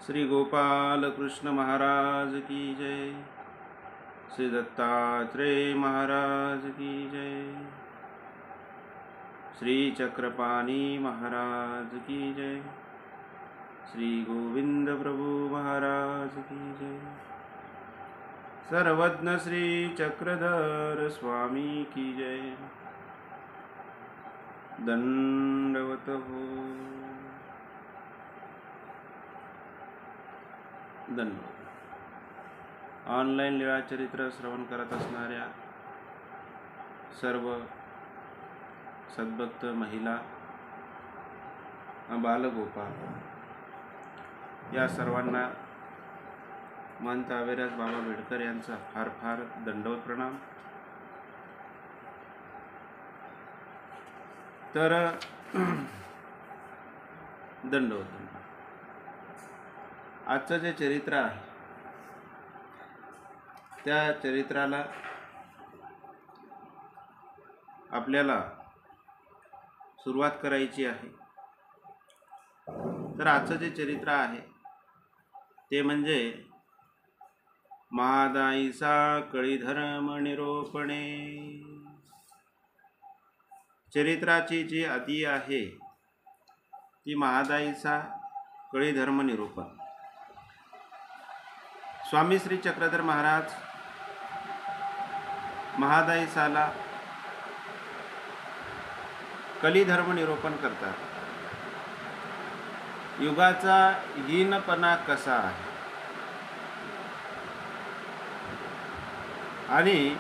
श्री गोपाल कृष्ण महाराज की जय। श्री दत्तात्रेय महाराज की जय। श्री चक्रपाणी महाराज की जय। श्री गोविंद प्रभु महाराज की जय। सर्वज्ञ श्री चक्रधर स्वामी की जय। दंडवत हो। धन्यवाद। ऑनलाईन लीळाचरित्र श्रवण करत असणाऱ्या सर्व सद्भक्त महिला, बालगोपाल या सर्वांना महंत अविराज बाबा बेडकर यांचा फार फार दंडवत प्रणाम। तर दंडवत। आजचं जे चरित्र आहे त्या चरित्राला आपल्याला सुरुवात करायची आहे। तर आजचं जे चरित्र आहे ते म्हणजे महादायीचा कळीधर्म निरोपणे। चरित्राची जी आदी आहे ती महादायीचा कळीधर्म निरूपण। स्वामी श्री चक्रधर महाराज महादायीसाला कलिधर्म निरूपण करतात। युगाचा हीनपणा कसा आहे आणि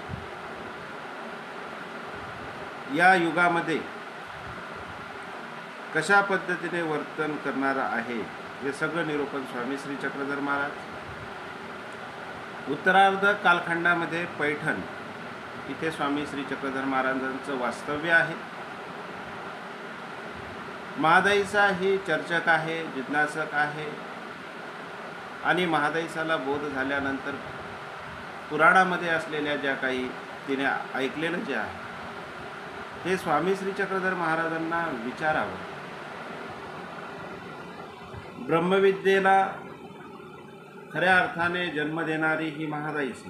या युगामध्ये कशा पद्धतीने वर्तन करणारा आहे हे सगळं निरूपण स्वामी श्री चक्रधर महाराज उत्तरार्ध कालखंडामध्ये पैठण इथे स्वामी श्री चक्रधर महाराजांचं वास्तव्य आहे। महादायीसा ही चर्चक आहे, जिज्ञासक आहे आणि महादायीसाला बोध झाल्यानंतर पुराणामध्ये असलेल्या ज्या काही तिने ऐकलेलं जे आहे ते स्वामी श्री चक्रधर महाराजांना विचारावं। ब्रह्मविद्येला खऱ्या अर्थाने जन्म देणारी ही महादायीसा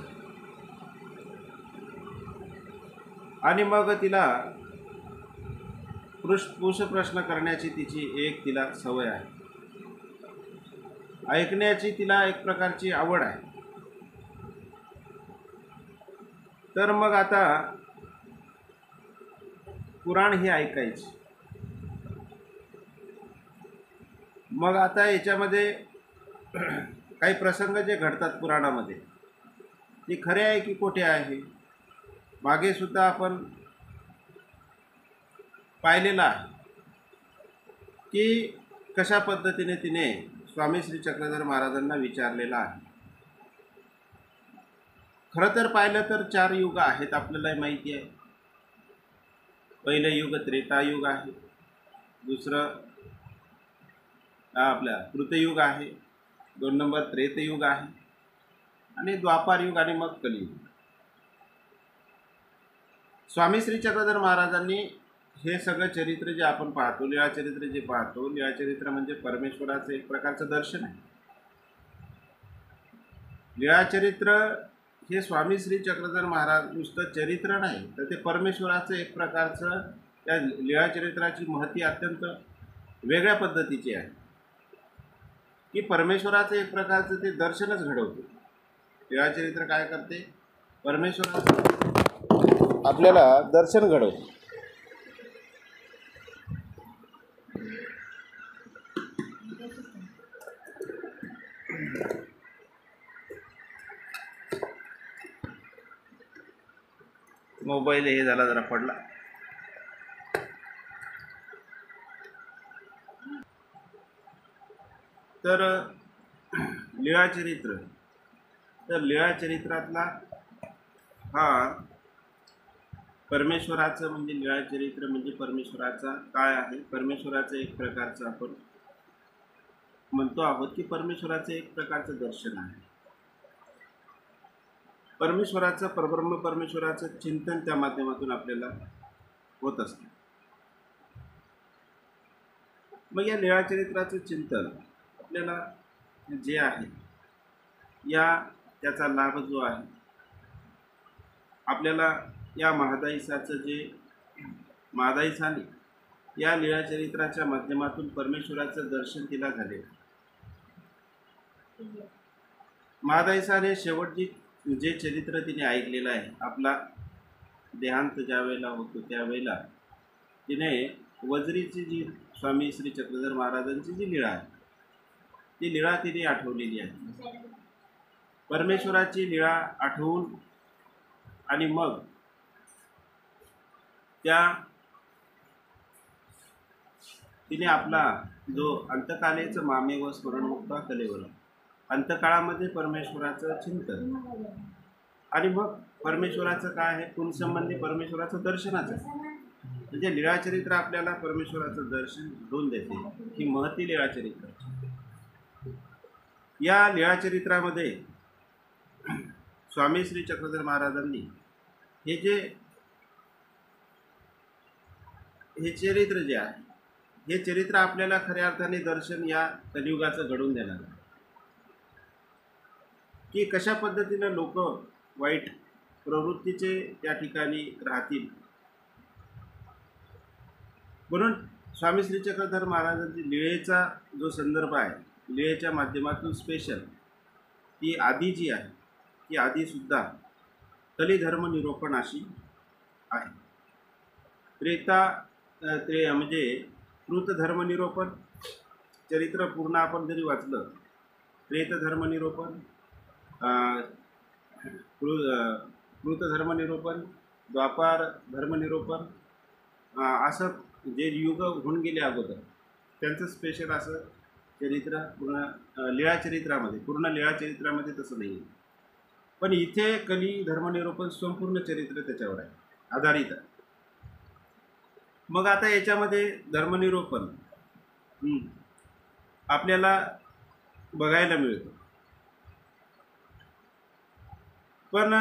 आणि मग तिला पुरुष प्रश्न करण्याची तिची एक तिला सवय आहे, ऐकण्याची तिला एक प्रकारची आवड आहे। तर मग आता पुराण ही ऐकायची। मग आता याच्यामध्ये काही प्रसंग जे घडतात पुराणामध्ये ते खरे आहे की खोटे आहे मागे सुद्धा आपण पाहिलेलं आहे की कशा पद्धतीने तिने स्वामी श्री चक्रधर महाराजांना विचारलेलं आहे। खरं तर पाहिलं तर 4 युग आहेत आपल्याला माहिती आहे। पहिलं युग त्रेतायुग आहे, दुसरं आपल्या कृतयुग आहे, 2 नंबर त्रेतयुग आहे आणि द्वापार युग आणि मग कलियुग। स्वामी श्री चक्रधर महाराजांनी हे सगळं चरित्र जे आपण पाहतो, लीळाचरित्र जे पाहतो, लीळाचरित्र म्हणजे परमेश्वराचं एक प्रकारचं दर्शन आहे। लीळाचरित्र हे स्वामी श्री चक्रधर महाराज नुसतं चरित्र नाही तर ते परमेश्वराचं एक प्रकारचं, त्या लीळाचरित्राची महती अत्यंत वेगळ्या पद्धतीची आहे की परमेश्वराचं एक प्रकारचं ते दर्शनच घडवते। लीळाचरित्र काय करते? परमेश्वराचं आपल्याला दर्शन घडवते। मोबाईल हे झाला जरा पडला। तर लीळाचरित्र, तर लीळाचरित्रातला हा परमेश्वराचं म्हणजे लीळाचरित्र म्हणजे परमेश्वराचा काय आहे, परमेश्वराचं एक प्रकारचं आपण म्हणतो आहोत की परमेश्वराचं एक प्रकारचं दर्शन आहे। परमेश्वराचं परब्रह्म परमेश्वराचं चिंतन त्या माध्यमातून आपल्याला होत असते। मग या लीळाचरित्राचं चिंतन आपल्याला जे आहे या त्याचा लाभ जो आहे आपल्याला या महादाईसाचं जे महादाईसाने या लीळाचरित्राच्या माध्यमातून परमेश्वराचं दर्शन तिला झाले. महादाईसाने शेवटची जे चरित्र तिने ऐकलेलं आहे, आपला देहांत ज्या वेळेला होतो त्यावेळेला तिने वजरीची जी स्वामी श्री चक्रधर महाराजांची जी लीळा आहे ती लीळा तिने आठवलेली आहे. परमेश्वराची लीळा आठवून आणि मग त्या तिने आपला जो अंतकालेचं मामेव स्मरणमुक्ता कलेवर अंतकाळामध्ये परमेश्वराचं चिंतन आणि मग परमेश्वराचं काय आहे पुनसंबंधी परमेश्वराचं दर्शनाचं म्हणजे लीळाचरित्र आपल्याला परमेश्वराचं दर्शन घडवून देते. ही महती लीळाचरित्र. या लीळाचरित्रामध्ये स्वामी श्री चक्रधर महाराजांनी हे चरित्र जे आहे हे चरित्र आपल्याला खऱ्या अर्थाने दर्शन या कलियुगाचं घडवून देणार आहे की कशा पद्धतीनं लोक वाईट प्रवृत्तीचे त्या ठिकाणी राहतील. म्हणून स्वामी श्री चक्रधर महाराजांची लीळेचा जो संदर्भ आहे लीळेच्या माध्यमातून स्पेशल ती आदी जी आहे ती आदीसुद्धा कलिधर्म निरूपण अशी आहे. म्हणजे कृत धर्मनिरूपण चरित्र पूर्ण आपण जरी वाचलं प्रेत धर्मनिरूपण कृत धर्मनिरूपण द्वापार धर्मनिरूपण असं जे युग होऊन गेले अगोदर त्यांचं स्पेशल असं चरित्र पूर्ण लीळाचरित्रामध्ये पूर्ण लीळाचरित्रामध्ये तसं नाही आहे. पण इथे कली धर्मनिरूपण संपूर्ण चरित्र त्याच्यावर आहे आधारित आहे. मग आता याच्यामध्ये धर्मनिरूपण आपल्याला बघायला मिळतं. पण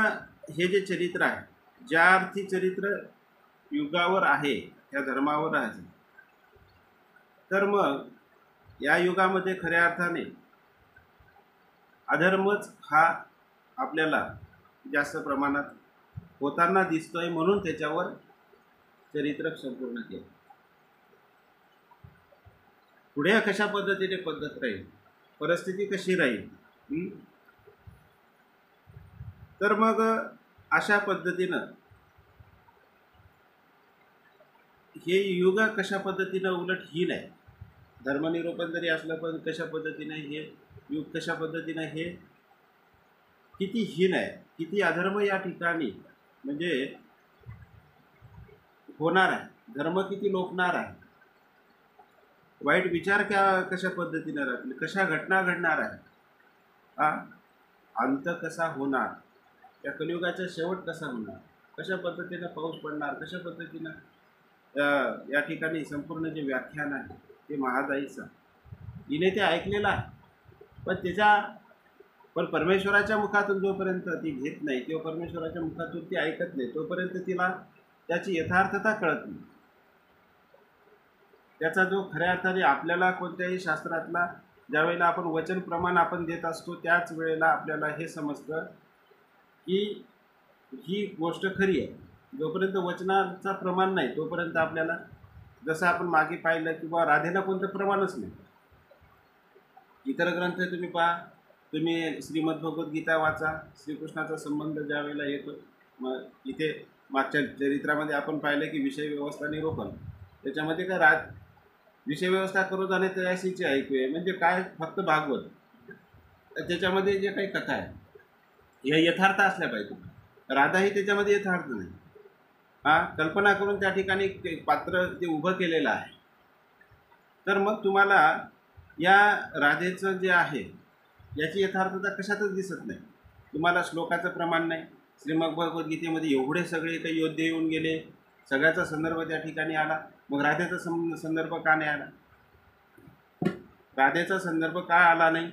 हे जे चरित्र आहे ज्या अर्थी चरित्र युगावर आहे त्या धर्मावर आहे तर मग या युगामध्ये खऱ्या अर्थाने अधर्मच हा आपल्याला जास्त प्रमाणात होताना दिसतोय म्हणून त्याच्यावर चरित्र संपूर्ण केलं. पुढे कशा पद्धतीने पद्धत राहील परिस्थिती कशी राहील तर मग अशा पद्धतीनं हे युग कशा पद्धतीनं उलट हीन आहे. धर्मनिरूपण जरी असलं पण कशा पद्धतीनं हे युग कशा पद्धतीनं हे किती हीन आहे किती अधर्म या ठिकाणी म्हणजे होणार आहे. धर्म किती लोपणार आहे. वाईट विचार कशा पद्धतीनं राहतील कशा घटना घडणार आहे. अंत कसा होणार या कलियुगाचा शेवट कसा होणार कशा पद्धतीनं पाऊस पडणार कशा पद्धतीनं या ठिकाणी संपूर्ण जे व्याख्यान आहे ते महादाईचं हिने ते ऐकलेलं आहे. पण परमेश्वराच्या मुखातून जोपर्यंत ती घेत नाही किंवा परमेश्वराच्या मुखातून ती ऐकत नाही तोपर्यंत तिला त्याची यथार्थता कळत नाही. त्याचा जो खऱ्या अर्थाने आपल्याला कोणत्याही शास्त्रातला ज्यावेळेला आपण वचन प्रमाण आपण देत असतो त्याच वेळेला आपल्याला हे समजतं की ही गोष्ट खरी आहे. जोपर्यंत वचनाचा प्रमाण नाही तोपर्यंत आपल्याला जसं आपण मागे पाहिलं किंवा राधेला कोणतं प्रमाणच नाही. इतर ग्रंथ तुम्ही पहा तुम्ही श्रीमद्भगवद्गीता वाचा श्रीकृष्णाचा संबंध ज्या वेळेला येतो मग इथे मागच्या चरित्रामध्ये आपण पाहिलं की विषय व्यवस्था निरूपण त्याच्यामध्ये काय विषय व्यवस्था करू जाणे तयाशीची ऐकूया म्हणजे काय फक्त भागवत त्याच्यामध्ये जे काही कथा आहे हे यथार्थ असल्या पाहिजे. राधा ही त्याच्यामध्ये यथार्थ नाही. कल्पना करून त्या ठिकाणी पात्र ते उभं केलेलं आहे. तर मग तुम्हाला या राधेचं जे आहे याची यथार्थता कशातच दिसत नाही. तुम्हाला श्लोकाचं प्रमाण नाही. श्रीमद्भगवद्गीतेमध्ये एवढे सगळे काही योद्धे येऊन गेले सगळ्याचा संदर्भ त्या ठिकाणी आला मग राधेचा संदर्भ का नाही आला. राधेचा संदर्भ का आला नाही.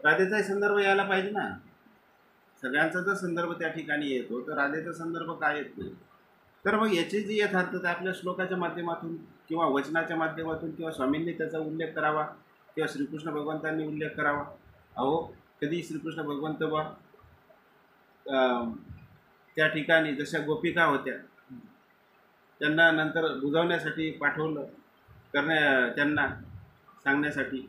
राधेचाही संदर्भ यायला पाहिजे ना. सगळ्यांचा जर संदर्भ त्या ठिकाणी येतो तर राधेचा संदर्भ का येत नाही. तर मग याची जी यथार्थता आपल्या श्लोकाच्या माध्यमातून किंवा वचनाच्या माध्यमातून किंवा स्वामींनी त्याचा उल्लेख करावा किंवा श्रीकृष्ण भगवंतांनी उल्लेख करावा. अहो कधी श्रीकृष्ण भगवंत बा त्या ठिकाणी जशा गोपिका होत्या त्यांना नंतर बुजवण्यासाठी पाठवलं, त्यांना सांगण्यासाठी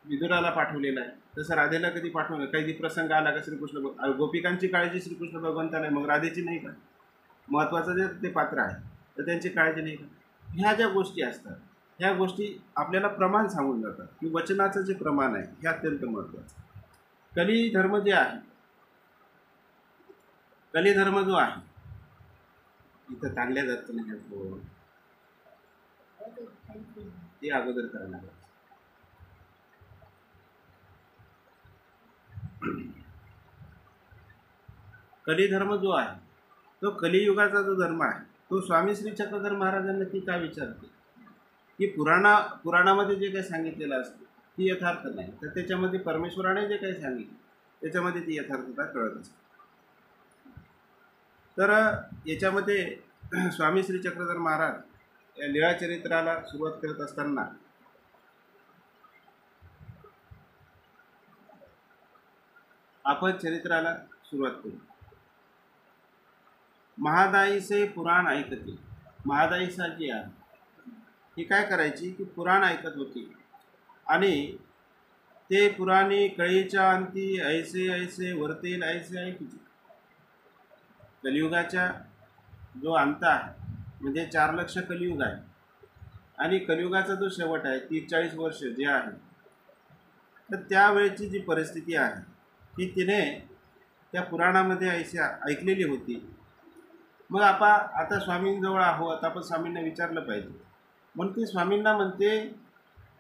विदुराला पाठवलेलं आहे. तसं राधेला कधी पाठवलं? काही प्रसंग आला का श्रीकृष्ण गोपिकांची काळजी श्रीकृष्ण भगवंताला मग राधेची नाही का? महत्त्वाचं जे ते पात्र आहे तर त्यांची काळजी नाही का? ह्या ज्या गोष्टी असतात ह्या गोष्टी आपल्याला प्रमाण सांगून जातात की वचनाचं जे प्रमाण आहे हे अत्यंत महत्त्वाचं. कली धर्म जे आहे, कली धर्म जो आहे इथं ताणल्या जात नाही ते अगोदर करायला. कली धर्म जो आहे तो कलियुगाचा जो धर्म आहे तो स्वामी श्री चक्रधर महाराजांना ती काय विचारते की पुराणामध्ये जे काही सांगितलेलं असतं ती यथार्थ नाही, तर त्याच्यामध्ये परमेश्वराने जे काही सांगितलं त्याच्यामध्ये ती यथार्थता कळत असते. तर याच्यामध्ये स्वामी श्री चक्रधर महाराज या लीळाचरित्राला सुरुवात करत असताना आपण चरित्राला सुरुवात करू. महादाईचे पुराण ऐकते. महादाईसा जी आहे ही काय करायची की पुराण ऐकत होती आणि ते पुराणे कळीच्या अंती ऐसे ऐसे वर्तेल ऐसे ऐकिचे. कलियुगाच्या जो अंत आहे म्हणजे 4 लक्ष कलियुग आहे आणि कलियुगाचा जो शेवट आहे 30-40 वर्ष जे आहे, तर त्यावेळेची जी परिस्थिती आहे ती तिने त्या पुराणामध्ये ऐकलेली होती. मग आता स्वामींजवळ आहोत, आपण स्वामींना विचारलं पाहिजे. म्हणून ती स्वामींना म्हणते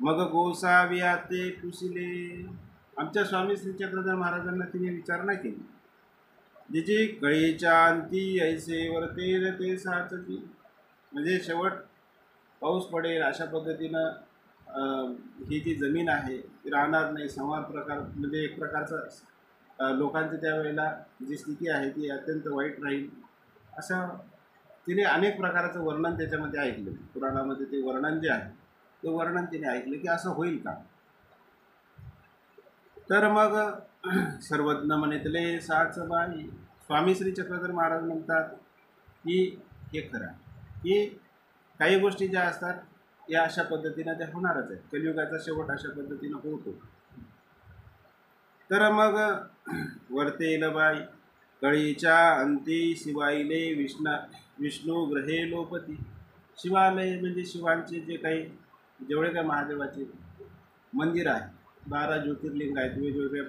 मग गोसाविया ते पुसिले. आमच्या स्वामी श्री चक्रधर महाराजांना तिने विचारणा केली. जिची कळीच्या अंती ऐसे वर्तेल ते साचती, म्हणजे शेवट पाऊस पडेल अशा पद्धतीनं ही जी जमीन आहे ती राहणार नाही. संवाद प्रकार म्हणजे एक प्रकारचा लोकांची त्यावेळेला जी स्थिती आहे ती अत्यंत वाईट राहील, असं तिने अनेक प्रकारचं वर्णन त्याच्यामध्ये ऐकलं. पुराणामध्ये ते वर्णन जे आहे ते वर्णन तिने ऐकलं की असं होईल का. तर मग सर्वज्ञ म्हणितले साच बाई. स्वामी श्री चक्रधर महाराज म्हणतात की हे खरं की काही गोष्टी ज्या असतात या अशा पद्धतीनं त्या होणारच आहेत. कलियुगाचा शेवट अशा पद्धतीनं होतो. तर मग वर्तेल बाई कळीच्या अंती शिवाईले विष्णू ग्रहे लोपती. शिवालय म्हणजे शिवांचे जे काही जेवढे काही महादेवाचे मंदिर आहे, 12 ज्योतिर्लिंग आहेत, वेगवेगळ्या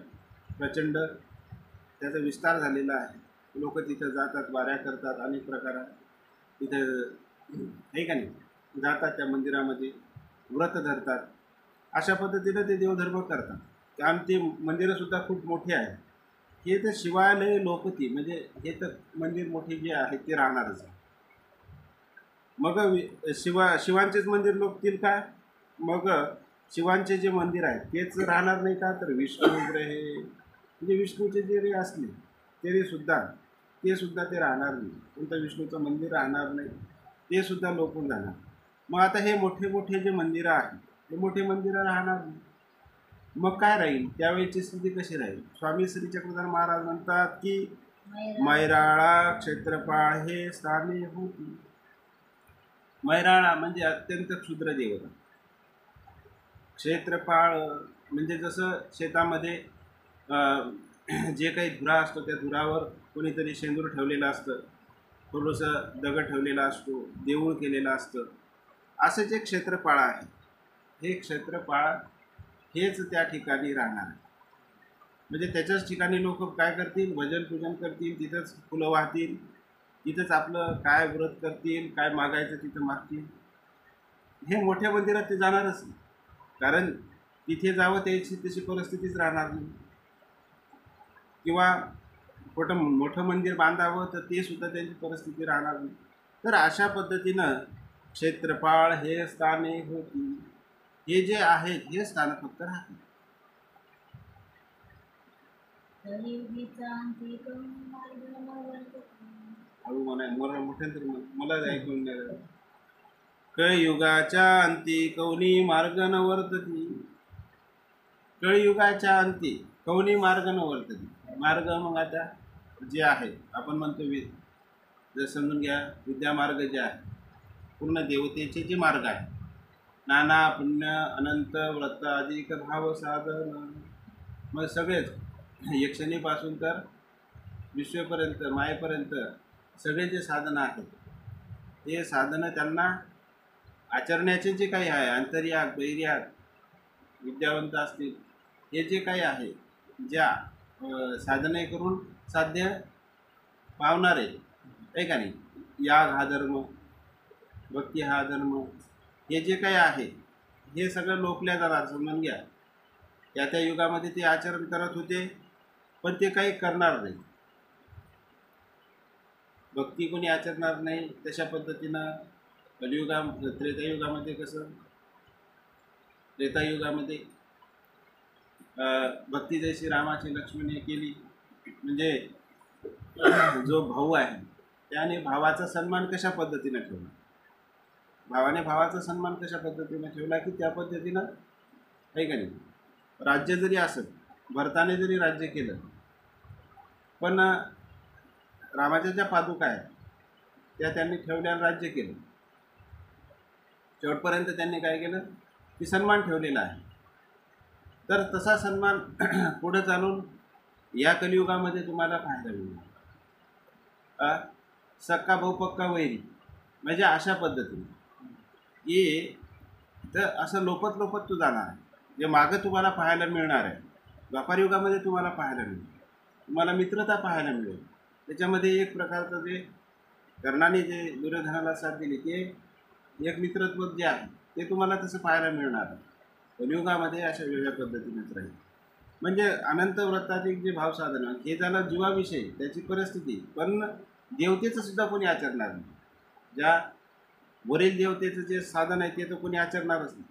प्रचंड त्याचा विस्तार झालेला आहे. लोक तिथं जातात, वाऱ्या करतात, अनेक प्रकारात तिथं आहे का नाही जातात, त्या मंदिरामध्ये व्रत धरतात. अशा पद्धतीनं ते देवधर्म करतात आणि ते मंदिरंसुद्धा खूप मोठे आहेत. हे तर शिवालय लोकती म्हणजे हे तर मंदिर मोठे जे आहे ते राहणारच आहे. मग शिवांचेच मंदिर लोकतील काय? मग शिवांचे जे मंदिर आहे तेच राहणार नाही का? तर विष्णू ग्रहे म्हणजे विष्णूचे जे असले ते सुद्धा ते राहणार नाही. कोणतं विष्णूचं मंदिर राहणार नाही, ते सुद्धा लोपून जाणार. मग आता हे मोठे मोठे जे मंदिरं आहेत ते मोठे मंदिरं राहणार नाही. मग काय राहील? त्यावेळेची स्थिती कशी राहील? स्वामी श्री चक्रधर महाराज म्हणतात की मैराळा क्षेत्रपाळ हे स्थाने होती. मैराळा म्हणजे अत्यंत क्षुद्र देवता. क्षेत्रपाळ म्हणजे जसं शेतामध्ये जे काही धुरा असतो त्या धुरावर कोणीतरी शेंदूर ठेवलेलं असतं, थोडंसं दगड ठेवलेला असतो, देऊळ केलेलं असतं, असं जे क्षेत्रपाळ आहे हे क्षेत्रपाळ हेच त्या ठिकाणी राहणार आहे. म्हणजे त्याच्याच ठिकाणी लोक काय करतील? भजन पूजन करतील, तिथंच फुलं वाहतील, तिथंच आपलं काय व्रत करतील, काय मागायचं तिथं मागतील. हे मोठ्या मंदिरात ते जाणारच नाही, कारण तिथे जावं त्याची तशी परिस्थितीच राहणार नाही. किंवा मोठं मंदिर बांधावं तर ते सुद्धा त्यांची परिस्थिती राहणार नाही. तर अशा पद्धतीनं क्षेत्रपाळ हे स्थाने होती. हे जे आहेत हे स्थान फक्त राहतील. हळू म्हणा, मोठ्यांतर मला ऐकून कळयुगाच्या अंती कौनी मार्ग न वर्तती. कळयुगाच्या अंती कौनी मार्ग न वर्तती. मार्ग मग आता जे आहे आपण म्हणतो जर समजून घ्या विद्यामार्ग जे आहे पूर्ण देवतेचे जे मार्ग आहे नाना पुण्य अनंत व्रत अधिक भाव साधन. मग सगळेच यक्षिणीपासून तर विश्वेपर्यंत मायेपर्यंत सगळे जे साधनं आहेत हे साधनं त्यांना आचरण्याचे जे काही आहे अंतर्याग बहिर्याग विद्यावंत असतील हे जे काही आहे ज्या साधने करून साध्य पावणारे आहे का नाही. याग हा धर्म भक्ती हा धर्म हे जे काही आहे हे सगळं लोकल्या जाणार. समजून घ्या त्या युगामध्ये ते आचरण करत होते पण ते काही करणार नाही. भक्ती कोणी आचरणार नाही तशा पद्धतीनं त्रेतायुगामध्ये कसं त्रेतायुगामध्ये भक्ती जशी रामाची लक्ष्मणने केली म्हणजे जो भाऊ आहे त्याने भावाचा सन्मान कशा पद्धतीने ठेवला. भावाने भावाचा सन्मान कशा पद्धतीने ठेवला की त्या पद्धतीनं आहे का नाही. राज्य जरी असेल भरताने जरी राज्य केलं पण रामाच्या ज्या पादुका आहेत त्या त्यांनी ठेवल्यानं राज्य केलं. शेवटपर्यंत त्यांनी काय केलं की सन्मान ठेवलेला आहे. तर तसा सन्मान पुढे चालून या कलियुगामध्ये तुम्हाला पाहायला मिळणार. सक्का भाऊ पक्का वैरी म्हणजे अशा पद्धतीने की तर असं लोपत लोपत तू जाणार आहे. जे मागं तुम्हाला पाहायला मिळणार आहे व्यापार युगामध्ये तुम्हाला पाहायला मिळेल. तुम्हाला मित्रता पाहायला मिळेल. त्याच्यामध्ये एक प्रकारचं जे कर्णाने जे दुर्योधनाला साथ दिली ते एक मित्रत्व जे आहे ते तुम्हाला तसं पाहायला मिळणार आहे. कलियुगामध्ये अशा वेगळ्या पद्धतीनेच राहील. म्हणजे अनंत व्रताधिक जे भावसाधन हे झालं जीवाविषयी त्याची परिस्थिती. पण देवतेचं सुद्धा कोणी आचरणार नाही. ज्या वरील देवतेचं जे साधन आहे ते तर कोणी आचरणारच नाही.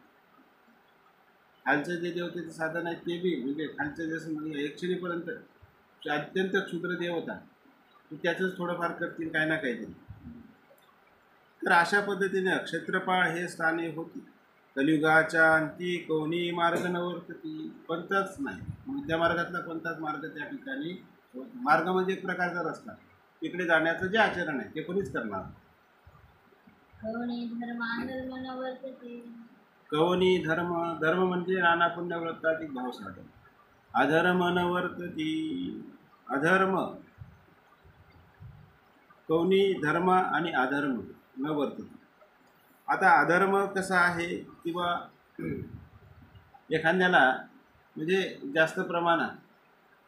खालचं जे देवतेचं साधन आहे ते बी म्हणजे खालचं जसं म्हणजे यक्षिणीपर्यंत अत्यंत क्षुद्र देव होता ते त्याचंच थोडंफार करतील काही ना काहीतरी. तर अशा पद्धतीने क्षेत्रपाळ हे स्थाने होती. कलियुगाच्या अंती कोणी मार्ग न वर्तती. कोणताच नाही विद्यामार्गातला कोणताच मार्ग त्या ठिकाणी मार्ग म्हणजे एक प्रकारचा रस्ता तिकडे जाण्याचं जे आचरण आहे ते कोणीच करणार. कवनी धर्म धर्म म्हणजे नाना पुण्य व्रताधिक भाव साधन. अधर्म न वर्तती. अधर्म कवनी धर्म आणि अधर्म न वर्तती. आता अधर्म कसा आहे किंवा एखाद्याला म्हणजे जास्त प्रमाणात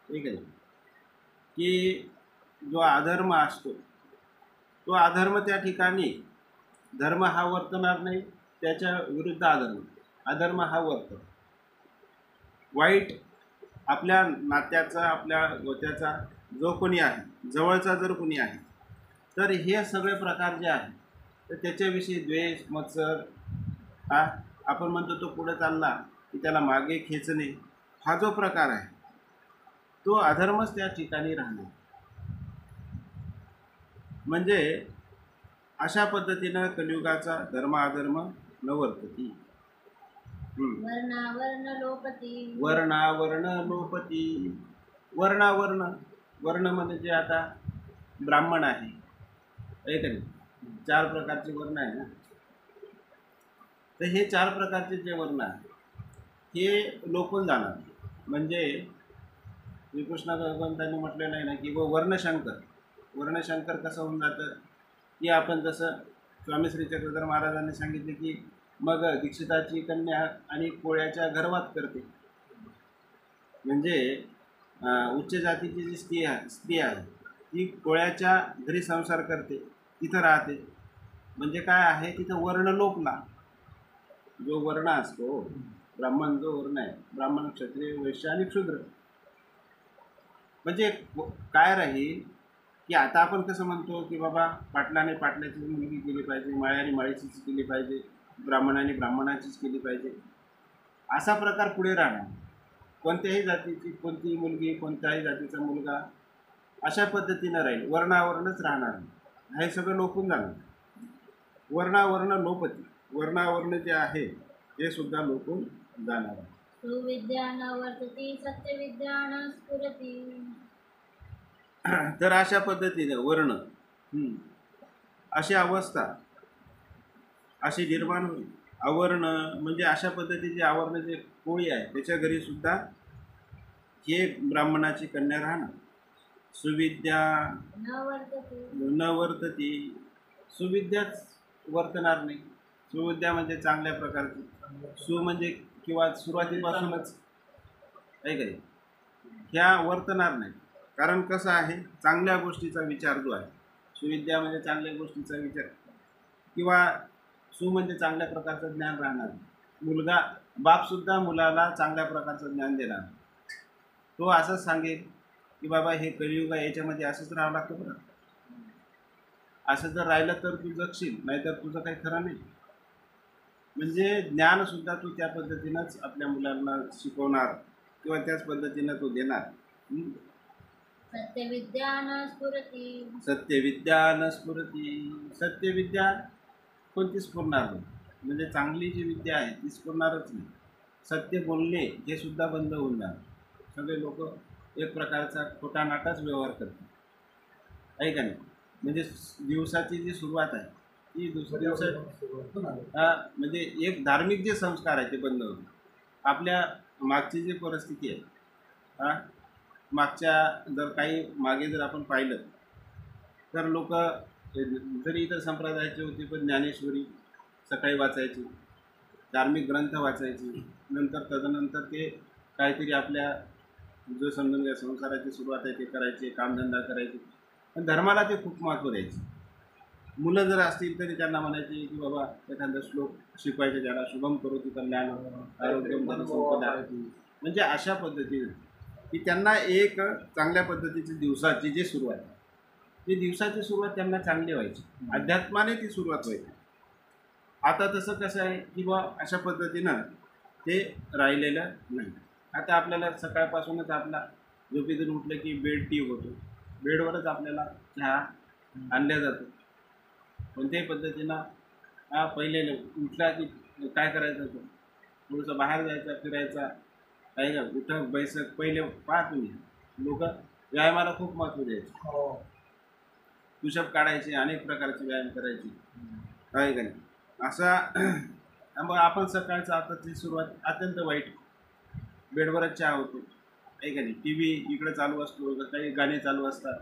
ठीक आहे की जो अधर्म असतो तो अधर्म त्या ठिकाणी धर्म हा वर्तणार नाही. त्याच्या विरुद्ध अधर्म हा वर्त वाईट आपल्या नात्याचा आपल्या गोत्याचा जो कोणी आहे जवळचा जर कोणी आहे तर हे सगळे प्रकार जे आहेत तर त्याच्याविषयी द्वेष मत्सर हा आपण म्हणतो तो पुढे चालला की त्याला मागे खेचणे हा जो प्रकार आहे तो अधर्मच त्या ठिकाणी राहणार. म्हणजे अशा पद्धतीनं कलियुगाचा धर्म अधर्म न वर्तती. वर्णावर्ण लोपती. वर्णावर्ण लोपती. वर्णावर्ण वर्ण म्हणजे आता ब्राह्मण आहे का नाही. 4 प्रकारचे वर्ण आहे ना. तर हे 4 प्रकारचे जे वर्ण आहे हे लोपून जाणार. म्हणजे श्रीकृष्ण भगवंतांनी म्हटलेलं आहे ना की वर्णशंकर कसं होऊन जातं की आपण जसं स्वामी श्री चक्रधर महाराजांनी सांगितले की मग दीक्षिताची कन्या आणि कोळ्याच्या गर्भात करते. म्हणजे उच्च जातीची जी स्त्री आहे ती कोळ्याच्या घरी संसार करते तिथं राहते. म्हणजे काय आहे तिथं वर्ण लोपला. जो वर्ण असतो ब्राह्मण जो वर्ण आहे ब्राह्मण क्षत्रिय वैश्य आणि शूद्र म्हणजे काय राहील की आता आपण कसं म्हणतो की बाबा पाटलाने पाटल्याची मुलगी केली पाहिजे माळ्याने माळीचीच केली पाहिजे ब्राह्मणाने ब्राह्मणाचीच केली पाहिजे असा प्रकार पुढे राहणार. कोणत्याही जातीची कोणतीही मुलगी कोणत्याही जातीचा मुलगा अशा पद्धतीनं राहील. वर्णावरणच राहणार. हे सगळं लोपून जाणार. वर्णावर्ण लोपती. वर्णावरण जे आहे हे सुद्धा लोकून जाणार आहे. सुविद्या न वर्तती सत्यविद्या न स्फुरती. तर अशा पद्धतीने वर्ण अशी अवस्था अशी निर्माण होईल. आवरण म्हणजे अशा पद्धतीचे आवरण जे कोळी आहे त्याच्या घरी सुद्धा हे ब्राह्मणाची कन्या राहणार. सुविद्या न वर्तती न वर्तती, सुविद्याच वर्तणार नाही. सुविद्या म्हणजे चांगल्या प्रकारची, सु म्हणजे किंवा सुरुवातीपासूनच आहे काही ह्या वर्तणार नाही. कारण कसं आहे, चांगल्या गोष्टीचा विचार जो आहे, सुविद्या म्हणजे चांगल्या गोष्टीचा विचार, किंवा सु म्हणजे चांगल्या प्रकारचं ज्ञान राहणार. मुलगा बापसुद्धा मुलाला चांगल्या प्रकारचं ज्ञान देणार. तो असंच सांगेल की बाबा हे कलियुग आहे, याच्यामध्ये असंच राहावं लागतं बरं. असं जर राहिलं तर तू जगशील, नाहीतर तुझं काही खरं नाही. म्हणजे ज्ञानसुद्धा तू त्या पद्धतीनंच आपल्या मुलांना शिकवणार किंवा त्याच पद्धतीनं तो देणार. सत्यविद्या न स्फुरती. सत्यविद्या न स्फुरती, सत्यविद्या कोणती स्फुरणार नाही. म्हणजे चांगली जी विद्या आहे ती स्फुरणारच नाही. सत्य बोलणे हे सुद्धा बंद होऊन जाणार. सगळे लोक एक प्रकारचा खोटा नाटाच व्यवहार करतात, आहे का नाही. म्हणजे दिवसाची जी सुरुवात आहे ती दुसऱ्या दिवसात म्हणजे एक धार्मिक जे संस्कार आहे ते बंद होते. आपल्या मागची जी परिस्थिती आहे, मागच्या जर काही मागे जर आपण पाहिलं तर लोक जरी इतर संप्रदायाची होती पण ज्ञानेश्वरी सकाळी वाचायची, धार्मिक ग्रंथ वाचायची, नंतर तदनंतर ते काहीतरी आपल्या जो समजून घ्या संसाराची सुरुवात आहे ते करायचे, कामधंदा करायचे. पण धर्माला ते खूप महत्त्व द्यायचे. मुलं जर असतील तरी त्यांना म्हणायचे की बाबा एखादा श्लोक शिकवायचे, ज्याला शुभम करोति कल्याण आरोग्यम धनसंपदा. म्हणजे अशा पद्धतीने की त्यांना एक चांगल्या पद्धतीची दिवसाची जी सुरुवात आहे ती दिवसाची सुरुवात त्यांना चांगली व्हायची, अध्यात्माने ती सुरुवात व्हायची. आता तसं कसं आहे की बा अशा पद्धतीनं ते राहिलेलं नाही. आता आपल्याला सकाळपासूनच आपला झोपेतून उठलं की बेड टी होतो, बेडवरच आपल्याला चहा आणल्या जातो. कोणत्याही पद्धतीनं पहिले उठला की काय करायचं होतं, थोडंसं बाहेर जायचं, फिरायचा, काय का उठक बैसक. पहिले पाहा तुम्ही लोक व्यायामाला खूप महत्त्व द्यायचे, पुशअप काढायचे, अनेक प्रकारचे व्यायाम करायचे, आहे का नाही. असा मग आपण सकाळचं आताची सुरुवात अत्यंत वाईट, बेडवरच चहा होतो, आहे का नाही. टी व्ही इकडे चालू असतो, काही गाणे चालू असतात,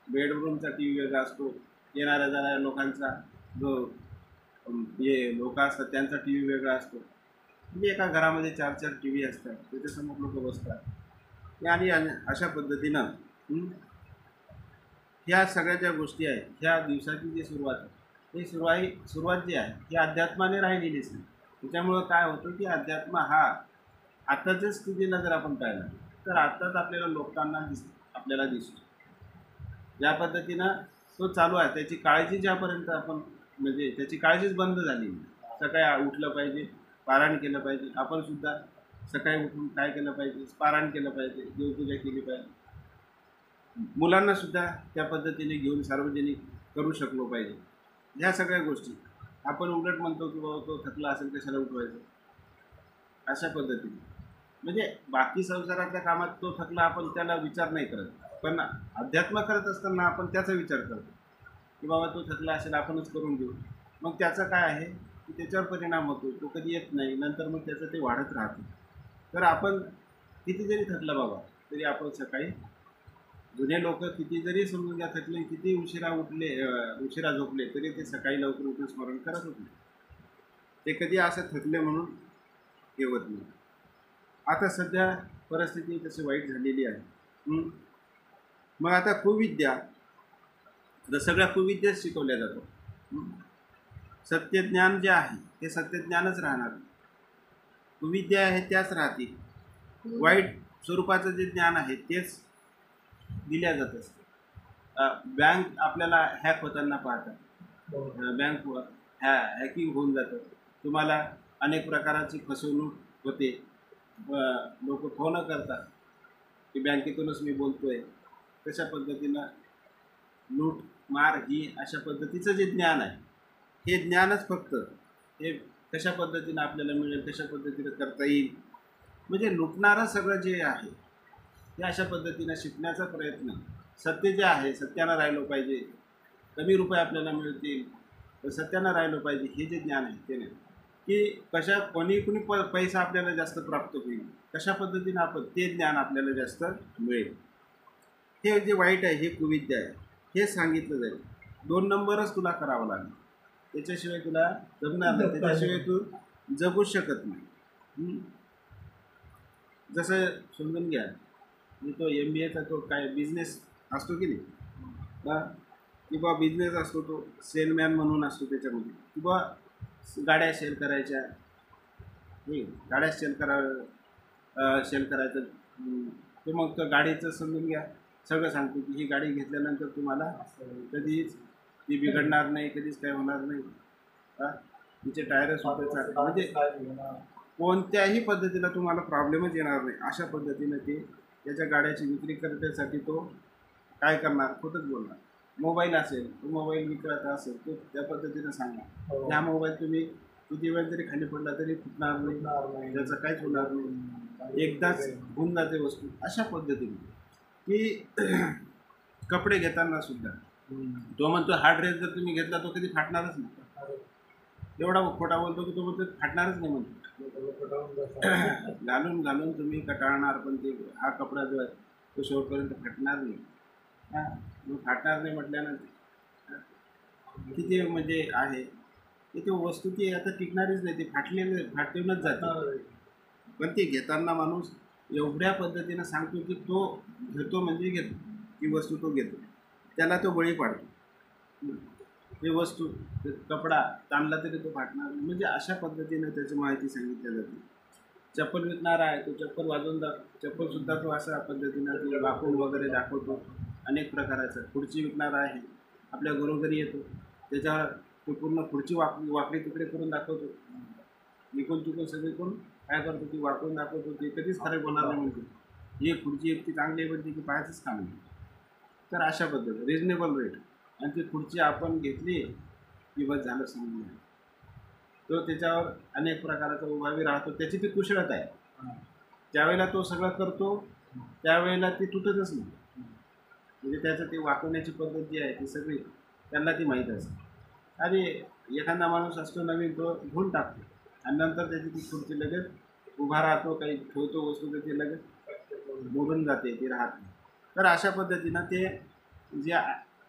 बेडरूमचा टी व्ही वेगळा असतो, येणाऱ्या जाणाऱ्या लोकांचा जो हे लोक असतात त्यांचा टी व्ही वेगळा असतो. म्हणजे एका घरामध्ये 4-4 टी व्ही असतात, त्याच्यासमोर लोक बसतात. आणि अशा पद्धतीनं ह्या सगळ्या ज्या गोष्टी आहेत, ह्या दिवसाची जी सुरुवात आहे ही सुरुवात जी आहे ही अध्यात्माने राहिलेलीच नाही. त्याच्यामुळं काय होतं की अध्यात्म हा आताच्या स्थितीला जर आपण पाहिलं तर आत्ताच आपल्याला लोकांना आपल्याला दिसतो. ज्या पद्धतीनं तो चालू आहे त्याची काळजी ज्यापर्यंत आपण म्हणजे त्याची काळजीच बंद झाली. सकाळी उठलं पाहिजे, पारायण केलं पाहिजे. आपण सुद्धा सकाळी उठून काय केलं पाहिजे, पारायण केलं पाहिजे, देवपूजा केली पाहिजे. मुलांना सुद्धा त्या पद्धतीने घेऊन सार्वजनिक करू शकलो पाहिजे. ह्या सगळ्या गोष्टी आपण उलट म्हणतो की बाबा तो थकला असेल कशाला उठवायचं, अशा पद्धतीने. म्हणजे बाकी संसारातल्या कामात तो थकला आपण त्याला विचार नाही करत, पण अध्यात्म करत असताना आपण त्याचा विचार करतो की बाबा तो थकला असेल आपणच करून घेऊ. मग त्याचं काय आहे की त्याच्यावर परिणाम होतो, तो कधी येत नाही, नंतर मग त्याचं ते वाढत राहतं. तर आपण किती जरी थकलं बाबा तरी आपण सकाळी, जुने लोक किती जरी समजून घ्या थकले, किती उशिरा उठले उशिरा झोपले तरी ते सकाळी लवकर उठून स्मरण करत होते. ते कधी असं थकले म्हणून ठेवत नाही. आता सध्या परिस्थिती तशी वाईट झालेली आहे. मग आता कुविद्या, तर सगळ्या कुविद्याच शिकवल्या जातात. सत्यज्ञान जे आहे ते सत्यज्ञानच राहणार, कुविद्या आहे त्याच राहतील. वाईट स्वरूपाचं जे ज्ञान आहे तेच दिल्या जात असते. बँक आपल्याला हॅक होताना पाहतात, बँक हॅकिंग होऊन जातं, तुम्हाला अनेक प्रकाराची फसवणूक होते. लोक फोन करतात की बँकेतूनच मी बोलतोय. तशा पद्धतीनं लूट मार ही अशा पद्धतीचं जे ज्ञान आहे हे ज्ञानच फक्त हे कशा पद्धतीनं आपल्याला मिळेल, कशा पद्धतीनं करता येईल, म्हणजे लुटणारं सगळं जे आहे ते अशा पद्धतीनं शिकण्याचा प्रयत्न. सत्य जे आहे सत्यानं राहिलो पाहिजे, कमी रुपये आपल्याला मिळतील तर सत्यानं राहिलो पाहिजे, हे जे ज्ञान आहे ते नाही की कशा कोणी पैसा आपल्याला जास्त प्राप्त होईल, कशा पद्धतीनं आपण ते ज्ञान आपल्याला जास्त मिळेल. हे जे वाईट आहे हे कुविद्या आहे, हे सांगितलं जाईल. 2 नंबरच तुला करावं लागेल, त्याच्याशिवाय तुला जगणार नाही, त्याच्याशिवाय तू जगू शकत नाही. जसं समजून घ्या मी तो MBAचा तो काय बिझनेस असतो की नाही, किंवा बिझनेस असतो तो सेलमॅन म्हणून असतो त्याच्यामध्ये, किंवा गाड्या सेल करायच्या, गाड्या सेल करायचं. तर मग त्या गाडीचं समजून घ्या सगळं सांगतो की ही गाडी घेतल्यानंतर तुम्हाला कधीच ती बिघडणार नाही, कधीच काय होणार नाही, तिचे टायरच स्वतःचा, म्हणजे कोणत्याही पद्धतीला तुम्हाला प्रॉब्लेमच येणार नाही, अशा पद्धतीनं ते त्याच्या गाड्याची विक्री करण्यासाठी तो काय करणार, खोटंच बोलणार. मोबाईल असेल, तो मोबाईल विक्रेता असेल, तो त्या पद्धतीनं सांगणार ह्या मोबाईल तुम्ही किती वेळ जरी खाली पडला तरी फुटणार नाही, त्याचं काहीच होणार नाही, एकदाच होऊन जाते वस्तू. अशा पद्धतीने की कपडे घेताना सुद्धा तो म्हणतो हा ड्रेस जर तुम्ही घेतला तो कधी फाटणारच नाही, एवढा खोटा बोलतो की तो म्हणतो फाटणारच नाही म्हणतो. घालून घालून तुम्ही कटाळणार, पण ते हा कपडा जो आहे तो शेवटपर्यंत फाटणार नाही. मग फाटणार नाही म्हटल्यानंतर किती म्हणजे आहे की ती वस्तू ती आता टिकणारीच नाही, ती फाटूनच जाते. पण ती घेताना माणूस एवढ्या पद्धतीनं सांगतो की तो घेतो म्हणजे घेतो, ती वस्तू तो घेतो, त्याला तो बळी पाडतो. ही वस्तू कपडा ताणला तरी तो फाटणार नाही, म्हणजे अशा पद्धतीनं त्याची माहिती सांगितली जाते. चप्पल विकणारा आहे तो चप्पल वाजवून चप्पलसुद्धा तो अशा पद्धतीनं तो वाकून वगैरे दाखवतो अनेक प्रकाराचं. खुर्ची विकणारा आहे आपल्या घरोघरी येतो, त्याच्यावर तो पूर्ण खुर्ची वाकडी तिकडे करून दाखवतो, इकून तिकून सगळीकडून काय करतो ती वाकून दाखवतो, ते कधीच खराब होणार नाही म्हणतो, ही खुर्ची इतकी चांगली आहे म्हणते की पाहायचंच काम नाही. तर अशा पद्धती रिजनेबल रेट, आणि ती खुर्ची आपण घेतली की बस झालं समजून. तो त्याच्यावर अनेक प्रकाराचा उभावी राहतो, त्याची ती कुशलता आहे. ज्यावेळेला तो सगळं करतो त्यावेळेला ती तुटतच नाही, म्हणजे त्याचं ती वाकवण्याची पद्धत जी आहे ती सगळी त्यांना ती माहीत असते. आणि एखादा माणूस असतो नवीन, तो घेऊन टाकतो आणि नंतर त्याची ती खुर्ची लगेच उभा राहतो, काही ठेवतो वस्तू तर ती लगेच मोडून जाते, ती राहत नाही. तर अशा पद्धतीनं ते जे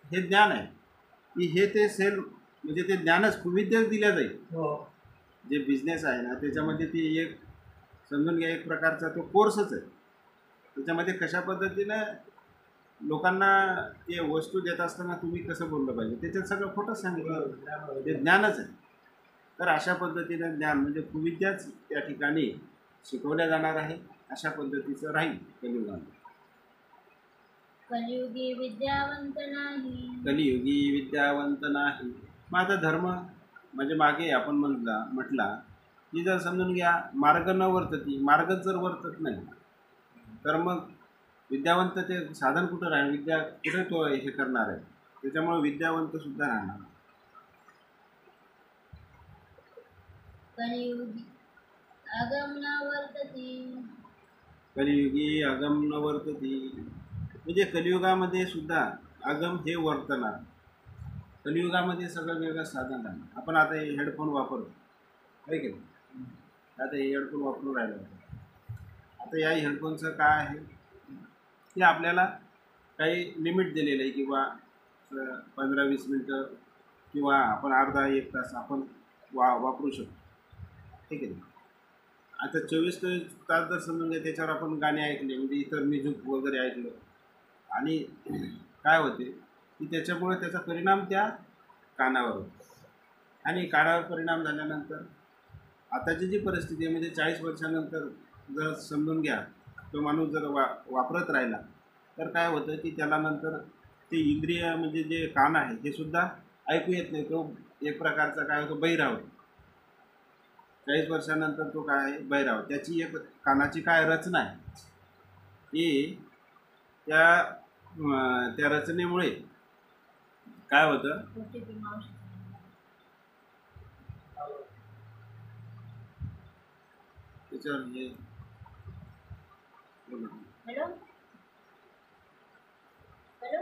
हे ज्ञान आहे की हे ते सेल म्हणजे ते ज्ञानच कुविद्याच दिल्या जाईल. जे बिझनेस आहे ना त्याच्यामध्ये ती एक समजून घ्या एक प्रकारचा तो कोर्सच आहे. त्याच्यामध्ये कशा पद्धतीनं लोकांना ते वस्तू देत असताना तुम्ही कसं बोललं पाहिजे त्याच्यात सगळं खोटंच सांगितलं, ते ज्ञानच आहे. तर अशा पद्धतीनं ज्ञान म्हणजे कुविद्याच त्या ठिकाणी शिकवल्या जाणार आहे, अशा पद्धतीचं राहील कलियुगामध्ये. कलियुगी विद्यावंत नाही, कलियुगी विद्यावंत नाही. मग आता धर्म म्हणजे मागे आपण म्हटला की जर समजून घ्या मार्ग न वर्तती, मार्गच जर वर्तत नाही तर मग विद्यावंत ते साधन कुठं राहील, विद्या कुठे तो हे करणार आहे. त्याच्यामुळे विद्यावंत सुद्धा राहणार. कलियुगी अगम न वर्तती, कलियुगी अगम न वर्तती, म्हणजे कलियुगामध्ये सुद्धा अगम हे वर्तणार. कलियुगामध्ये सगळं वेगळं साधन राहणार. आपण आता हे हेडफोन वापरतो आहे की नाही, आता हे हेडफोन वापरून राहिलो. आता या हेडफोनचं काय आहे की आपल्याला काही लिमिट दिलेलं आहे, किंवा 15-20 मिनटं किंवा आपण अर्धा 1 तास आपण वापरू शकतो, ठीक आहे. आता 24 तास जर समजून घ्या त्याच्यावर आपण गाणे ऐकले म्हणजे इतर म्युझिक वगैरे ऐकलं आणि काय होते की त्याच्यामुळे त्याचा परिणाम त्या कानावर होतो. आणि कानावर परिणाम झाल्यानंतर आताची जी परिस्थिती आहे म्हणजे 40 वर्षानंतर जर समजून घ्या तो माणूस जर वापरत राहिला तर काय होतं की त्याला नंतर ते इंद्रिय म्हणजे जे कान आहे हे सुद्धा ऐकू येत नाही, तो एक प्रकारचा काय होतो बहिरा होतो. 40 वर्षानंतर तो काय आहे बहिरा होतो. त्याची एक कानाची काय रचना आहे की त्या रचनेमुळे काय होतं त्याच्यावर हे हॅलो हॅलो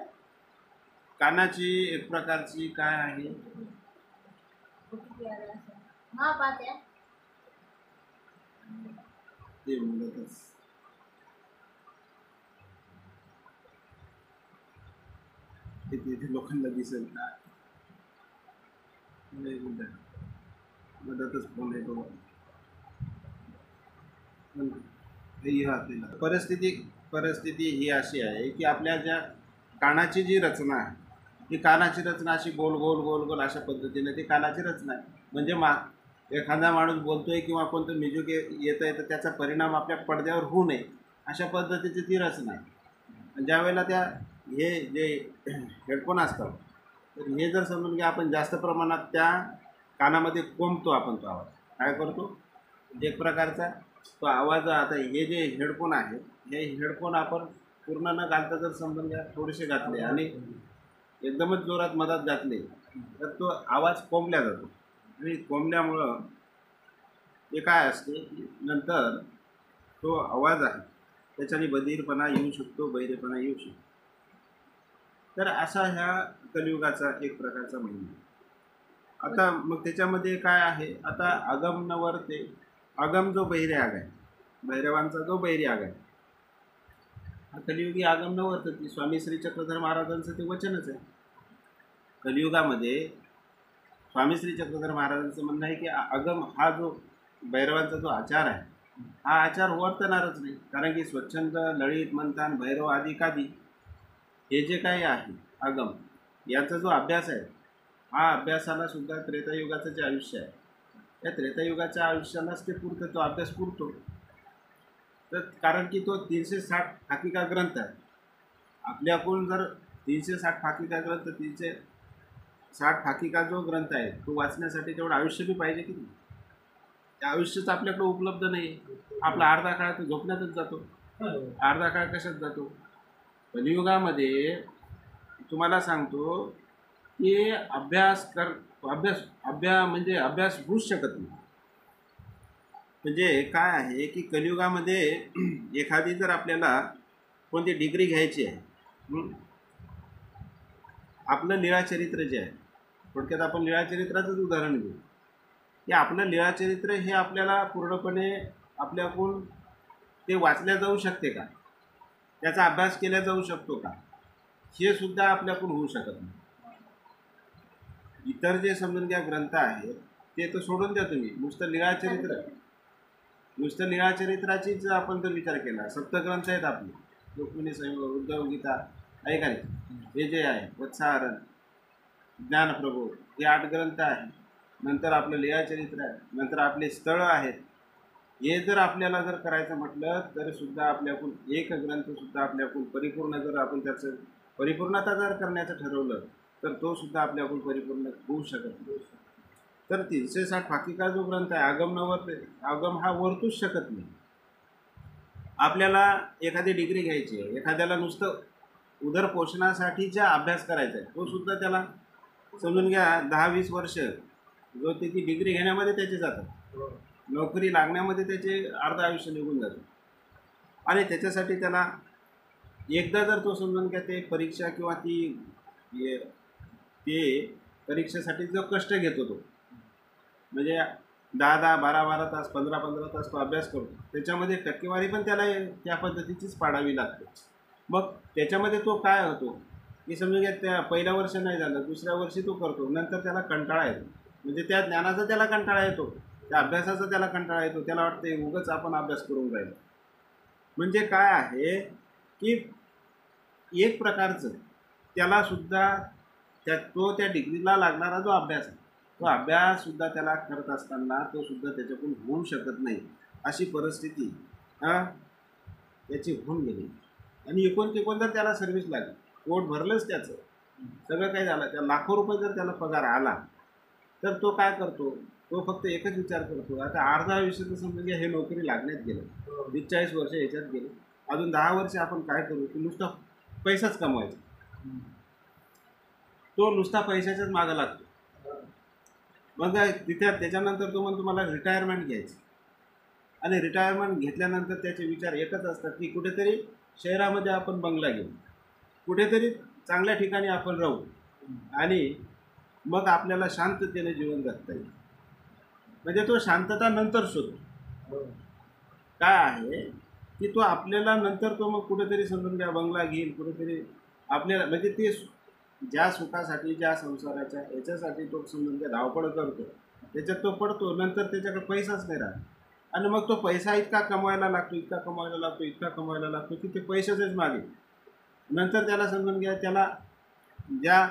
कानाची एक प्रकारची काय आहे हा पाहते ते म्हणतच ते लोकांना दिसेल का नाही मदतच फोन येतो परिस्थिती ही अशी आहे की आपल्या ज्या कानाची जी रचना आहे ही कानाची रचना अशी गोल गोल गोल गोल अशा पद्धतीने ती कानाची रचना आहे. म्हणजे एखादा माणूस बोलतोय किंवा कोणतं म्युझिक येत आहे तर त्याचा परिणाम आपल्या पडद्यावर होऊ नये अशा पद्धतीची ती रचना आहे. ज्या वेळेला त्या हे जे हेडफोन असतात तर हे जर समजून घ्या आपण जास्त प्रमाणात त्या कानामध्ये कोंबतो आपण तो आवाज काय करतो एक प्रकारचा तो आवाज. आता हे जे हेडफोन आहे हे हेडफोन आपण पूर्ण न घालता जर समजून घ्या थोडेसे घातले आणि एकदमच जोरात मधात घातले तर तो आवाज कोंबल्या जातो आणि कोंबल्यामुळं ते काय असते नंतर तो आवाज आहे त्याच्याने बधीरपणा येऊ शकतो बहिरेपणा येऊ शकतो. तर असा ह्या कलियुगाचा एक प्रकारचा महिमा. आता मग त्याच्यामध्ये काय आहे आता आगम नवर्ते आगम जो बहिरे आग आहे भैरवांचा जो बहिरे आग आहे हा कलियुगी आगम नवर्तती स्वामी श्री चक्रधर महाराजांचं ते वचनच आहे. कलियुगामध्ये स्वामी श्री चक्रधर महाराजांचं म्हणणं आहे की आगम हा जो भैरवांचा जो आचार आहे हा आचार वर्तणारच नाही. कारण की स्वच्छंद ललित मंथन भैरव आदी कादी हे जे काही आहे आगम याचा जो अभ्यास आहे हा अभ्यासाला सुद्धा त्रेतायुगाचं जे आयुष्य आहे त्या त्रेतायुगाच्या आयुष्यालाच ते पुरतं तो अभ्यास पुरतो. तर कारण की तो 360 फाकिका ग्रंथ आहे. आपल्याकडून जर 360 फाकिका ग्रंथ 360 फाकिका जो ग्रंथ आहे तो वाचण्यासाठी तेवढं आयुष्य बी पाहिजे की नाही. त्या आयुष्यच आपल्याकडे उपलब्ध नाही. आपला अर्धा काळ तो झोपण्यातच जातो. अर्धा काळ कशात जातो. कलियुगामध्ये तुम्हाला सांगतो की अभ्यास म्हणजे अभ्यास होऊच शकत नाही. म्हणजे काय आहे की कलियुगामध्ये एखादी जर आपल्याला कोणती डिग्री घ्यायची आहे आपलं लीळाचरित्र जे आहे थोडक्यात आपण लीळाचरित्राचंच उदाहरण घेऊ की आपलं लीळाचरित्र हे आपल्याला पूर्णपणे आपल्याकडून ते वाचल्या जाऊ शकते का त्याचा अभ्यास केला जाऊ शकतो का हे सुद्धा आपल्याकडून होऊ शकत नाही. इतर जे समजून घ्या ग्रंथ आहेत ते तर सोडून द्या तुम्ही नुसतं लीळाचरित्राचीच आपण जर विचार केला सप्तग्रंथ आहेत आपले रुक्मिणी संयोग उद्धव गीता आहे का नाही हे जे आहे वत्साहरण ज्ञानप्रभो हे 8 ग्रंथ आहे. नंतर आपलं लीळाचरित्र आहे. नंतर आपले स्थळं आहेत. हे जर आपल्याला जर करायचं म्हटलं तर सुद्धा आपल्याकडून एक ग्रंथसुद्धा आपल्याकडून परिपूर्ण जर आपण त्याचं परिपूर्णता जर करण्याचं ठरवलं तर तो सुद्धा आपल्याकडून परिपूर्ण होऊ शकत नाही. तर 360 फाकिका जो ग्रंथ आहे आगम नवर्ते आगम हा वर्तूच शकत नाही. आपल्याला एखादी डिग्री घ्यायची आहे एखाद्याला नुसतं उदरपोषणासाठीचा अभ्यास करायचा आहे तो सुद्धा त्याला समजून घ्या 10-20 वर्ष जो ती डिग्री घेण्यामध्ये त्याचे जातात. नोकरी लागण्यामध्ये त्याचे अर्ध आयुष्य निघून जातं आणि त्याच्यासाठी त्याला एकदा जर तो समजून घ्या ते परीक्षा किंवा ते परीक्षेसाठी जो कष्ट घेतो तो म्हणजे 10-10 12-12 तास 15-15 तास तो अभ्यास करतो त्याच्यामध्ये टक्केवारी पण त्याला त्या पद्धतीचीच पाडावी लागते. मग त्याच्यामध्ये तो काय होतो की समजून घ्या त्या पहिल्या वर्ष नाही झालं दुसऱ्या वर्षी तो करतो नंतर त्याला कंटाळा येतो. म्हणजे त्या ज्ञानाचा त्याला कंटाळा येतो त्या अभ्यासाचा त्याला कंटाळा येतो. त्याला वाटतं उगाच आपण अभ्यास करून राहिलो. म्हणजे काय आहे की एक प्रकारचं त्यालासुद्धा त्या डिग्रीला लागणारा जो अभ्यास आहे तो अभ्याससुद्धा त्याला करत असताना तो सुद्धा त्याच्याकडून होऊ शकत नाही अशी परिस्थिती त्याची होऊन गेली. आणि एकूण जर त्याला सर्व्हिस लागली पोट भरलंच त्याचं सगळं काही झालं त्या लाखो रुपये जर त्याला पगार आला तर तो काय करतो तो फक्त एकच विचार करतो आता अर्धा आयुष्य तर समजून घ्या हे नोकरी लागण्यात गेलं 40 वर्ष याच्यात गेले अजून 10 वर्ष आपण काय करू की नुसता पैसाच कमवायचा. तो नुसता पैशाच्याच मागं लागतो. मग तिथे त्याच्यानंतर तो म्हणतो मला रिटायरमेंट घ्यायची आणि रिटायरमेंट घेतल्यानंतर त्याचे विचार एकच असतात की कुठेतरी शहरामध्ये आपण बंगला घेऊ, कुठेतरी चांगल्या ठिकाणी आपण राहू आणि मग आपल्याला शांततेने जीवन जगता येईल. म्हणजे तो शांतता नंतर शोधतो. काय आहे की तो आपल्याला नंतर तो मग कुठेतरी समजून घ्या बंगला घेईल, कुठेतरी आपल्याला म्हणजे ते ज्या सुखासाठी ज्या संसाराच्या याच्यासाठी तो समजून घ्या धावपळ करतो, त्याच्यात तो पडतो, नंतर त्याच्याकडे पैसाच नाही राहत आणि मग तो पैसा इतका कमवायला लागतो, इतका कमवायला लागतो, इतका कमवायला लागतो की ते पैशाचेच मागे. नंतर त्याला समजून घ्या त्याला ज्या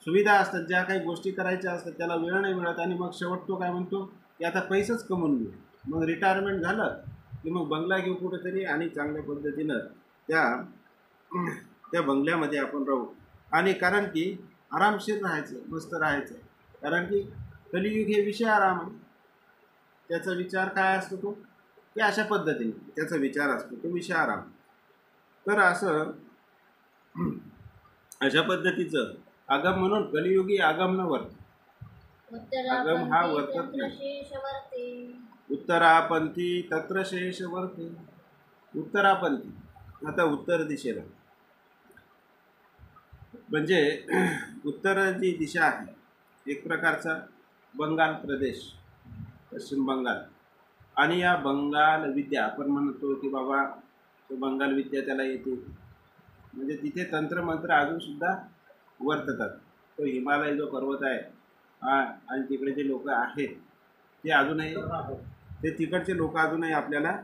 सुविधा असतात, ज्या काही गोष्टी करायच्या असतात त्याला वेळ नाही मिळत आणि मग शेवट तो काय म्हणतो की आता पैसाच कमवून घेऊ. मग रिटायरमेंट झालं की मग बंगला घेऊ कुठेतरी आणि चांगल्या पद्धतीनं त्या बंगल्यामध्ये आपण राहू. आणि कारण की आरामशीर राहायचं, मस्त राहायचं, कारण की कलियुग हे विषय आराम आहे. त्याचा विचार काय असतो तो की अशा पद्धतीने त्याचा विचार असतो, तो विषय आराम. तर असं अशा पद्धतीचं आगम म्हणून कलियुगी आगम न वर्त. आगम हा वर्तत नाही. उत्तरापंथी तत्र शेष वर्ते. उत्तरापंथी आता उत्तर दिशेला म्हणजे उत्तर जी दिशा आहे एक प्रकारचा बंगाल प्रदेश, पश्चिम बंगाल. आणि या बंगाल विद्या आपण म्हणतो की बाबा तो बंगाल विद्या त्याला येते, म्हणजे तिथे तंत्रमंत्र अजूनसुद्धा वर्ततात. तो हिमालय जो पर्वत आहे आणि तिकडे जे लोक आहेत ते अजूनही ते तिकडचे लोक अजूनही आपल्याला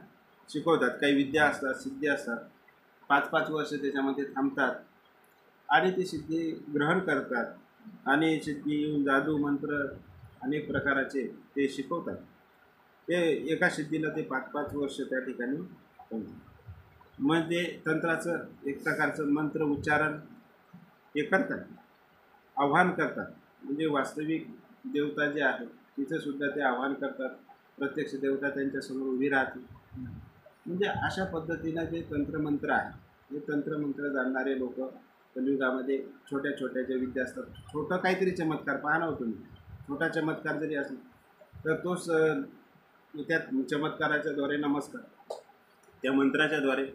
शिकवतात. काही विद्या असतात, सिद्धी असतात, 5-5 वर्ष त्याच्यामध्ये थांबतात आणि ती सिद्धी ग्रहण करतात आणि सिद्धी जादू मंत्र अनेक प्रकाराचे ते शिकवतात. ते एका सिद्धीला ते 5-5 वर्ष त्या ठिकाणी थांबतात. मग ते तंत्राचं एक प्रकारचं मंत्र उच्चारण हे करतात, आव्हान करतात. म्हणजे वास्तविक देवता जे आहे तिथंसुद्धा ते आव्हान करतात, प्रत्यक्ष देवता त्यांच्यासमोर उभी राहते. म्हणजे अशा पद्धतीनं जे तंत्रमंत्र आहे हे तंत्रमंत्र जाणणारे लोक कलियुगामध्ये छोट्या छोट्या ज्या विद्या असतात, छोटं काहीतरी चमत्कार पाहा ना तुम्ही, छोटा चमत्कार जरी असला तर तोच त्या चमत्काराच्याद्वारे नमस्कार त्या मंत्राच्याद्वारे.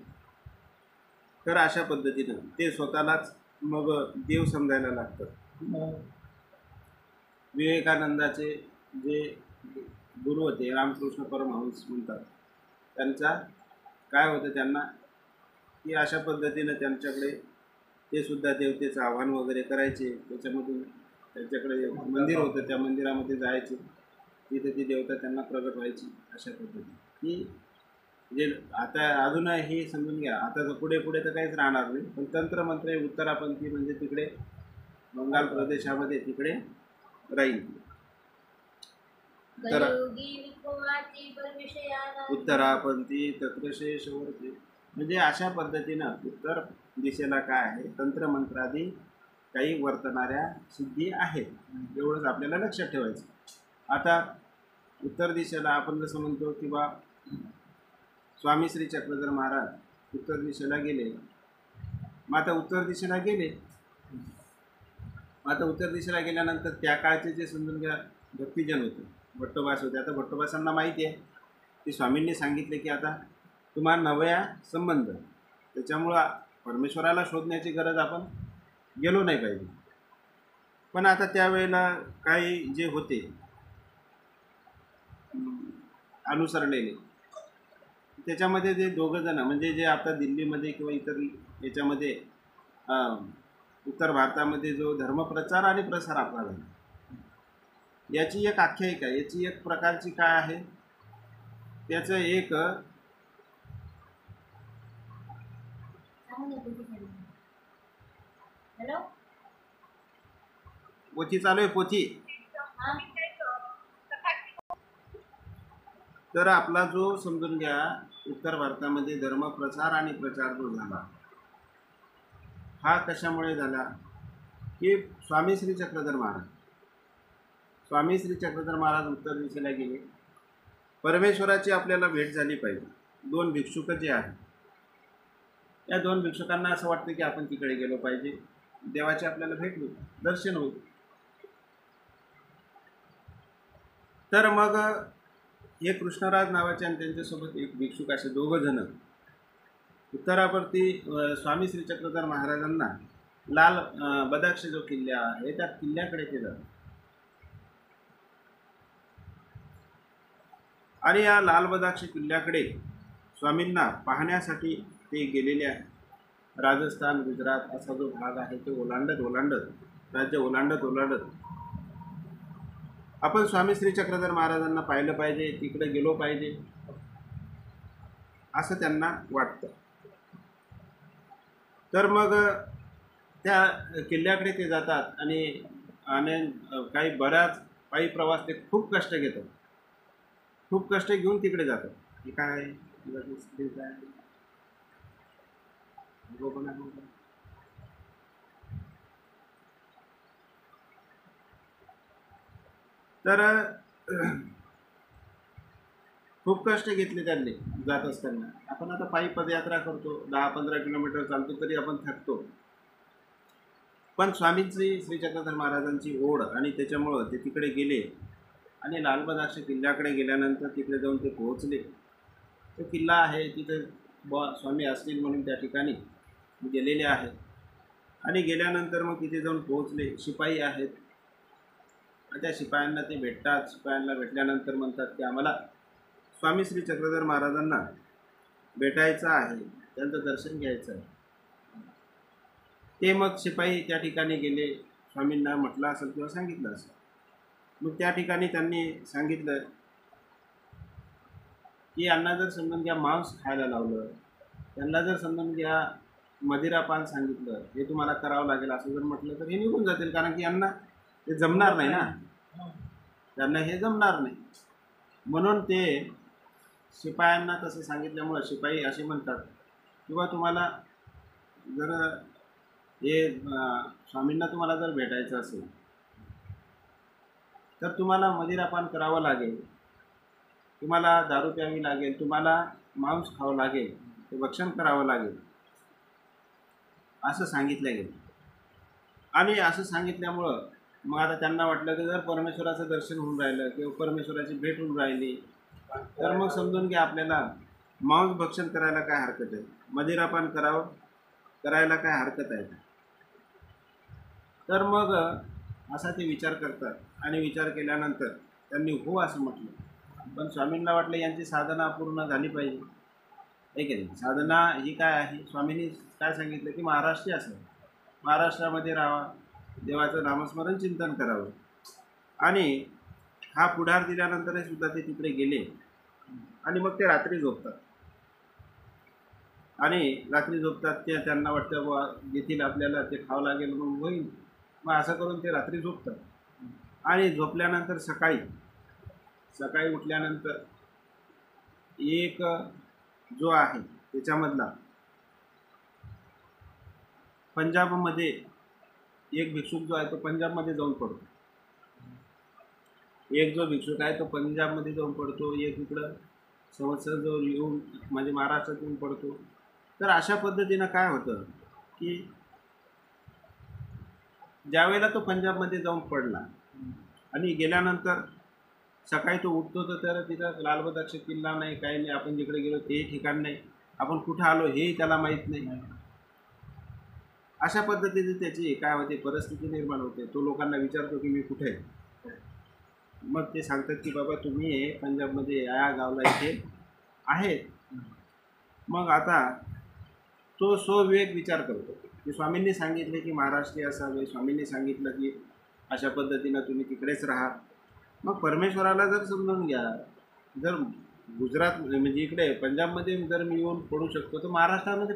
तर अशा पद्धतीनं ते स्वतःलाच मग देव समजायला लागतं. विवेकानंदाचे जे गुरु होते रामकृष्ण परमहंस म्हणतात, त्यांचा काय होतं त्यांना की अशा पद्धतीनं त्यांच्याकडे ते सुद्धा देवतेचं आव्हान वगैरे करायचे. त्याच्यामधून त्यांच्याकडे मंदिर होतं, त्या मंदिरामध्ये जायचे, तिथे ती देवता त्यांना प्रगट व्हायची. अशा पद्धतीने की जे आता अजूनही समजून घ्या, आता तर पुढे पुढे तर काहीच राहणार नाही, पण तंत्रमंत्र उत्तरापंथी म्हणजे तिकडे बंगाल प्रदेशामध्ये तिकडे राहील. तर उत्तरापंथी तत्र शेष वर्ते. म्हणजे अशा पद्धतीनं उत्तर दिशेला काय आहे तंत्रमंत्रादी काही वर्तणाऱ्या सिद्धी आहेत, एवढंच आपल्याला लक्षात ठेवायचं. आता उत्तर दिशेला आपण जसं म्हणतो की बा स्वामी श्री चक्रधर महाराज उत्तर दिशेला गेले. मग आता उत्तर दिशेला गेले, आता उत्तर दिशेला गेल्यानंतर त्या काळचे जे समजून घ्या भक्तिजन होते, भट्टोबास होते. आता भट्टोबासांना माहिती आहे की स्वामींनी सांगितले की आता तुम्हाला नव्या संबंध, त्याच्यामुळं परमेश्वराला शोधण्याची गरज आपण गेलो नाही पाहिजे. पण आता त्यावेळेला काही जे होते अनुसरलेले, त्याच्यामध्ये जे दोघंजण म्हणजे जे आता दिल्लीमध्ये किंवा इतर याच्यामध्ये उत्तर भारतामध्ये जो धर्मप्रचार आणि प्रसार आपला झाला, याची एक आख्यायिका, याची एक प्रकारची काय आहे, त्याचं एक पोथी चालू आहे, पोथी. तर आपला जो समजून घ्या उत्तर भारतामध्ये धर्मप्रसार आणि प्रचार जो झाला हा कशामुळे झाला की स्वामी श्री चक्रधर महाराज उत्तर दिशेला गेले. परमेश्वराची आपल्याला भेट झाली पाहिजे. 2 भिक्षुक जे आहेत, या 2 भिक्षुकांना असं वाटतं की आपण तिकडे गेलो पाहिजे, देवाची आपल्याला भेट होईल, दर्शन होईल. तर मग एक कृष्णराज नावाचे आणि त्यांच्यासोबत एक भिक्षुक असे दोघं जण उत्तरावरती स्वामी श्री चक्रधर महाराजांना लाल बदाक्ष जो किल्ला आहे त्या किल्ल्याकडे ते जातात. आणि या लाल बदाक्ष किल्ल्याकडे स्वामींना पाहण्यासाठी ते गेलेले आहे. राजस्थान गुजरात असा जो भाग आहे तो ओलांडत राज्य ओलांडत आपण स्वामी श्री चक्रधर महाराजांना पाहिलं पाहिजे, तिकडे गेलो पाहिजे असं त्यांना वाटतं. तर मग त्या किल्ल्याकडे ते जातात आणि काही बऱ्याच पायी प्रवास ते खूप कष्ट घेतात. खूप कष्ट घेऊन तिकडे जातात. हे काय तर खूप कष्ट घेतले त्यांनी जात असताना. आपण आता पायी पदयात्रा करतो, 10-15 किलोमीटर चालतो तरी आपण थकतो. पण स्वामींची श्री चक्रधर महाराजांची ओढ आणि त्याच्यामुळं ते तिकडे गेले आणि लालबदाक्ष किल्ल्याकडे गेल्यानंतर तिकडे जाऊन ते पोहोचले. तो किल्ला आहे तिथे स्वामी असतील म्हणून त्या ठिकाणी गेलेले आहेत. आणि गेल्यानंतर मग तिथे जाऊन पोहोचले. शिपाई आहेत. त्या शिपायांना ते भेटतात. शिपायांना भेटल्यानंतर म्हणतात की आम्हाला स्वामी श्री चक्रधर महाराजांना भेटायचं आहे, त्यांचं दर्शन घ्यायचं आहे. ते मग शिपाई त्या ठिकाणी गेले. स्वामींना म्हटलं असेल किंवा सांगितलं असेल. मग त्या ठिकाणी त्यांनी सांगितलं की यांना जर समजून घ्या मांस खायला लावलं, त्यांना जर समजून घ्या मदिरापान सांगितलं, हे तुम्हाला करावं लागेल असं जर म्हटलं तर हे निघून जातील. कारण की यांना ते जमणार नाही ना, त्यांना हे जमणार नाही. म्हणून ते शिपायांना तसं सांगितल्यामुळं शिपाई असे म्हणतात किंवा तुम्हाला जर हे स्वामींना तुम्हाला जर भेटायचं असेल तर तुम्हाला मदिरापान करावं लागेल, तुम्हाला दारू प्यावी लागेल, तुम्हाला मांस खावं लागेल, ते भक्षण करावं लागेल असं सांगितलं गेलं. आणि असं सांगितल्यामुळं मग आता त्यांना वाटलं की जर परमेश्वराचं दर्शन होऊन राहिलं किंवा परमेश्वराची भेट होऊन राहिली तर मग समजून घ्या आपल्याला मांस भक्षण करायला काय हरकत आहे, मदिरापान करायला काय हरकत आहे. तर मग असा ते विचार करतात. आणि विचार केल्यानंतर त्यांनी हो असं म्हटलं. पण स्वामींना वाटलं यांची साधना पूर्ण झाली पाहिजे, आहे की नाही. साधना ही काय आहे, स्वामींनी काय सांगितलं की महाराष्ट्रीय असावं, महाराष्ट्रामध्ये राहावा, देवाचं नामस्मरण चिंतन करावं. आणि हा पुढार दिल्यानंतरही सुद्धा ते तिकडे गेले. आणि मग ते रात्री झोपतात. आणि रात्री झोपतात ते त्यांना वाटतं बुवा येथील आपल्याला ते खावं लागेल मग होईल. मग असं करून ते रात्री झोपतात. आणि झोपल्यानंतर सकाळी उठल्यानंतर एक जो आहे त्याच्यामधला पंजाबमध्ये एक भिक्षुक जो आहे तो पंजाबमध्ये जाऊन पडतो. एक जो भिक्षुक आहे तो पंजाबमध्ये जाऊन पडतो, एक इकडं संवत्सर जो येऊन म्हणजे महाराष्ट्रात येऊन पडतो. तर अशा पद्धतीनं काय होतं की ज्यावेळेला तो पंजाबमध्ये जाऊन पडला आणि गेल्यानंतर सकाळी तो उठतो तर तिथं लालबदाक्ष किल्ला नाही, काही नाही, आपण जिकडे गेलो तेही ठिकाण नाही, आपण कुठं आलो हेही त्याला माहीत नाही. अशा पद्धतीने त्याची काय होते परिस्थिती निर्माण होते. तो लोकांना विचारतो की मी कुठे आहे. मग ते सांगतात की बाबा तुम्ही पंजाबमध्ये या गावला इथे आहेत. मग आता तो स्वविवेक विचार करतो की स्वामींनी सांगितले की महाराष्ट्रीय असावे, स्वामींनी सांगितलं की अशा पद्धतीनं तुम्ही तिकडेच राहा. मग परमेश्वराला जर समजून घ्या, जर गुजरात म्हणजे इकडे पंजाबमध्ये जर मी येऊन पडू शकतो तर महाराष्ट्रामध्ये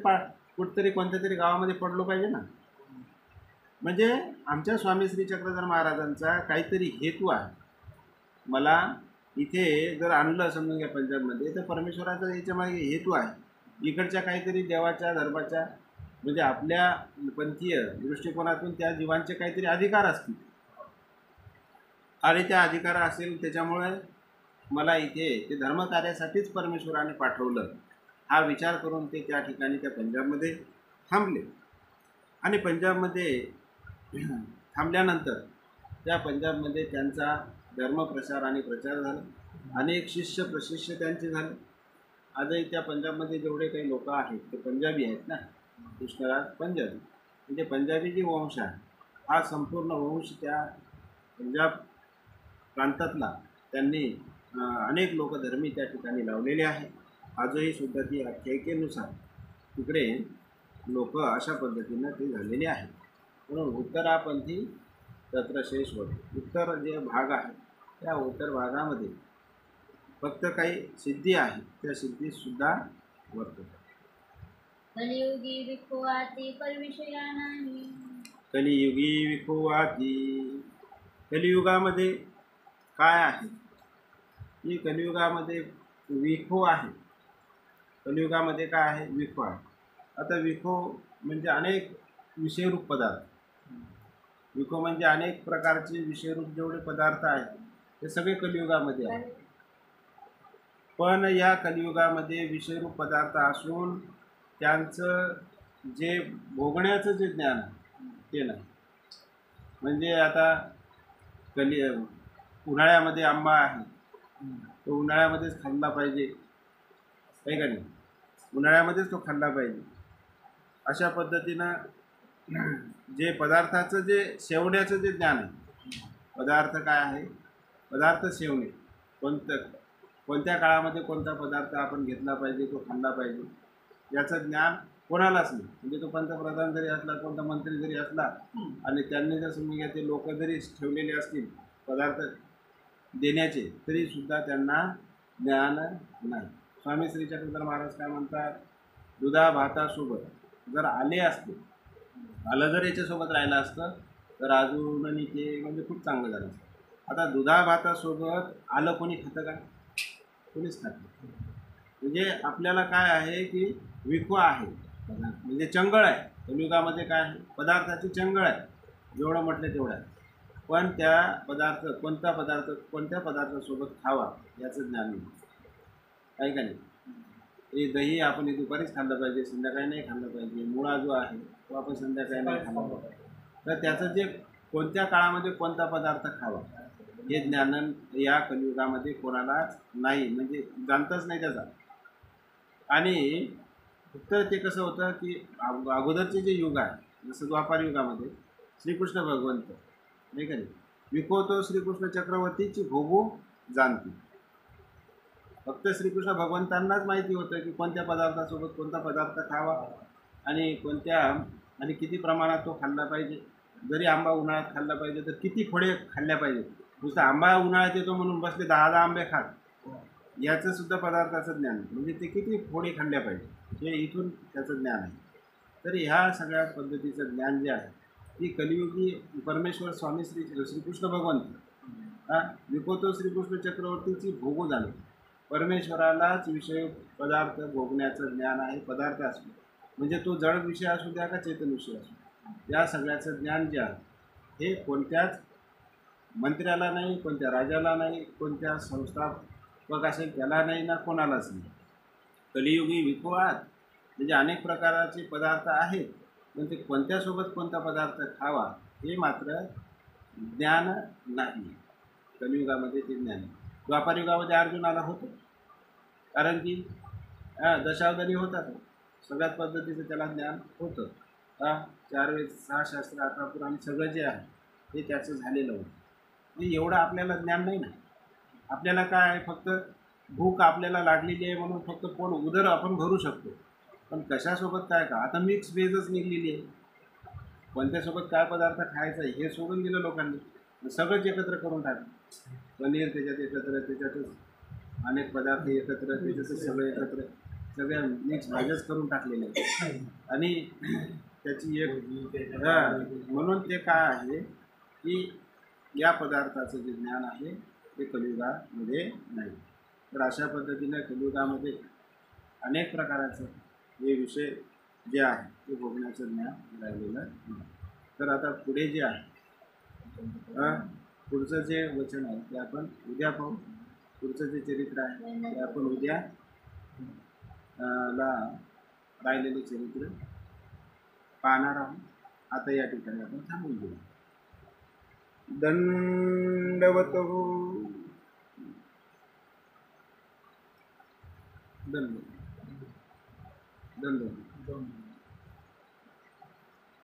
कुठंतरी कोणत्या तरी गावामध्ये पडलो पाहिजे ना. म्हणजे आमच्या स्वामी श्री चक्रधर महाराजांचा काहीतरी हेतू आहे. मला इथे जर आणलं समजून घ्या पंजाबमध्ये तर परमेश्वराचा याच्यामागे हेतू आहे. इकडच्या काहीतरी देवाच्या धर्माच्या म्हणजे आपल्या पंथीय दृष्टिकोनातून त्या जीवांचे काहीतरी अधिकार असतील आणि त्या अधिकार असेल त्याच्यामुळे मला इथे ते धर्मकार्यासाठीच परमेश्वराने पाठवलं हा विचार करून ते त्या ठिकाणी त्या पंजाबमध्ये थांबले. आणि पंजाबमध्ये थांबल्यानंतर त्या पंजाबमध्ये त्यांचा धर्मप्रसार आणि प्रचार झाला. अनेक शिष्य प्रशिष्य त्यांचे झाले. आजही त्या पंजाबमध्ये जेवढे काही लोक आहेत ते पंजाबी आहेत ना, कृष्णराज पंजाबी, म्हणजे पंजाबी जे वंश आहे हा संपूर्ण वंश त्या पंजाब प्रांतातला त्यांनी अनेक लोकधर्मी त्या ठिकाणी लावलेले आहे. आजही सुद्धा ती आख्यायिकेनुसार तिकडे लोक अशा पद्धतीनं ते झालेले आहेत. म्हणून उत्तरापंथी तत्र शेष होत. उत्तर जे भाग आहे त्या उत्तर भागामध्ये फक्त काही सिद्धी आहे, त्या सिद्धीसुद्धा वर्ततात. कलियुगी विखुआती परविषया नाही. कलियुगी विखुआती. कलियुगामध्ये काय आहे की कलियुगामध्ये विखो आहे. कलियुगामध्ये काय आहे? विखो आहे. आता विखो म्हणजे अनेक विषयरूप पदार्थ. विखो म्हणजे अनेक प्रकारचे विषयरूप जेवढे पदार्थ आहेत ते सगळे कलियुगामध्ये आहेत. पण या कलियुगामध्ये विषयरूप पदार्थ असून त्यांचं जे भोगण्याचं जे ज्ञान आहे ते नाही. म्हणजे आता उन्हाळ्यामध्ये आंबा आहे तो उन्हाळ्यामध्येच खाल्ला पाहिजे, काही का नाही, उन्हाळ्यामध्येच तो खाल्ला पाहिजे. अशा पद्धतीनं जे पदार्थाचं जे सेवण्याचं जे ज्ञान आहे, पदार्थ काय आहे, पदार्थ सेवणे, कोणत्या काळामध्ये कोणता पदार्थ आपण घेतला पाहिजे, तो खाल्ला पाहिजे, याचं ज्ञान कोणालाच नाही. म्हणजे तो पंतप्रधान जरी असला, कोणता मंत्री जरी असला आणि त्यांनी जर समजा ते लोक जरी ठेवलेले असतील पदार्थ देण्याचे, तरीसुद्धा त्यांना ज्ञान नाही. स्वामी श्री चक्रधर महाराज काय म्हणतात, दुधा भातासोबत जर आले असते, आलं जर याच्यासोबत राहिलं असतं तर अजूनही ते म्हणजे खूप चांगलं झालं असतं. आता दुधा भातासोबत आलं कोणी खातं का? कोणीच खात नाही. म्हणजे आपल्याला काय आहे की विखो आहे, म्हणजे चंगळ आहे. कलियुगामध्ये काय आहे, पदार्थाची चंगळ आहे, जेवढं म्हटलं तेवढं आहे. पण त्या कोणत्या पदार्थासोबत खावा याचं ज्ञान नाही, आहे का नाही. हे दही आपण दुपारीच खाल्लं पाहिजे, संध्याकाळी नाही खाल्लं पाहिजे. मुळा जो आहे तो आपण संध्याकाळी नाही खाल्ला पाहिजे. तर त्याचं जे कोणत्या काळामध्ये कोणता पदार्थ खावा हे ज्ञान या कलियुगामध्ये कोणालाच नाही, म्हणजे जाणतच नाही त्याचा. आणि फक्त ते कसं होतं की अगोदरचे जे युग आहे, जसं द्वापार युगामध्ये श्रीकृष्ण भगवंत नाही का नाही, विखो श्रीकृष्ण चक्रवर्तीची भोगू जाणती. फक्त श्रीकृष्ण भगवंतांनाच माहिती होतं की कोणत्या पदार्थासोबत कोणता पदार्थ खावा आणि किती प्रमाणात तो खाल्ला पाहिजे. जरी आंबा उन्हाळ्यात खाल्ला पाहिजे तर किती फळे खाल्ल्या पाहिजे. नुसतं आंबा उन्हाळ्यात येतो म्हणून बसले 10 आंबे खात, याचं सुद्धा पदार्थाचं ज्ञान, म्हणजे ते किती फोडी खाल्ल्या पाहिजे हे इथून त्याचं ज्ञान आहे. तर ह्या सगळ्या पद्धतीचं ज्ञान जे आहे ती कलियुगी परमेश्वर स्वामी श्रीकृष्ण भगवंत विकोतो श्रीकृष्ण चक्रवर्तीची भोगू झाली. परमेश्वरालाच विषय पदार्थ भोगण्याचं ज्ञान आहे. पदार्थ असतो म्हणजे तो जड विषय असू द्या का चेतन विषय असू, या सगळ्याचं ज्ञान जे आहे हे कोणत्याच मंत्र्याला नाही, कोणत्या राजाला नाही, कोणत्या संस्थापक असेल त्याला नाही ना, कोणालाच नाही. कलियुगी विखुआत म्हणजे अनेक प्रकारचे पदार्थ आहेत, पण ते कोणत्यासोबत कोणता पदार्थ खावा हे मात्र ज्ञान नाही. कलियुगामध्ये ते ज्ञान. द्वापार युगामध्ये अर्जुनाला होतं, कारण की दशावतारी होता तो, सगळ्याच पद्धतीचं त्याला ज्ञान होतं. 4 वेद 6 शास्त्र 18 पुराण सगळं जे आहे ते त्याचं झालेलं होतं. म्हणजे एवढं आपल्याला ज्ञान नाही ना. आपल्याला काय आहे, फक्त भूक आपल्याला लागलेली आहे म्हणून फक्त उदर आपण भरू शकतो, पण कशासोबत काय का, आता मिक्स व्हेजच निघलेली आहे, कोणत्यासोबत काय पदार्थ खायचा आहे हे सोडून दिलं लोकांनी, सगळंच एकत्र करून टाकलं. पनीर त्याच्यात एकत्र, त्याच्यातच अनेक पदार्थ एकत्र, त्याच्यातच सगळं एकत्र, सगळ्या मिक्स भाज्याच करून टाकलेल्या आहेत. आणि त्याची एक म्हणून ते काय आहे की या पदार्थाचं जे ज्ञान आहे ते कलियुगामध्ये नाही. तर अशा पद्धतीने कलियुगामध्ये अनेक प्रकाराचं हे विषय जे आहे ते भोगण्याचं ज्ञान राहिलेलं नाही. तर आता पुढे जे आहे पुढचं जे वचन आहे ते आपण उद्या पाहू. पुढचं जे चरित्र आहे ते आपण उद्या ला राहिलेले चरित्र पाहणार आहोत. आता या ठिकाणी आपण थांबून घेऊ. दंडवत. धन्यवाद धन्यवाद. दोन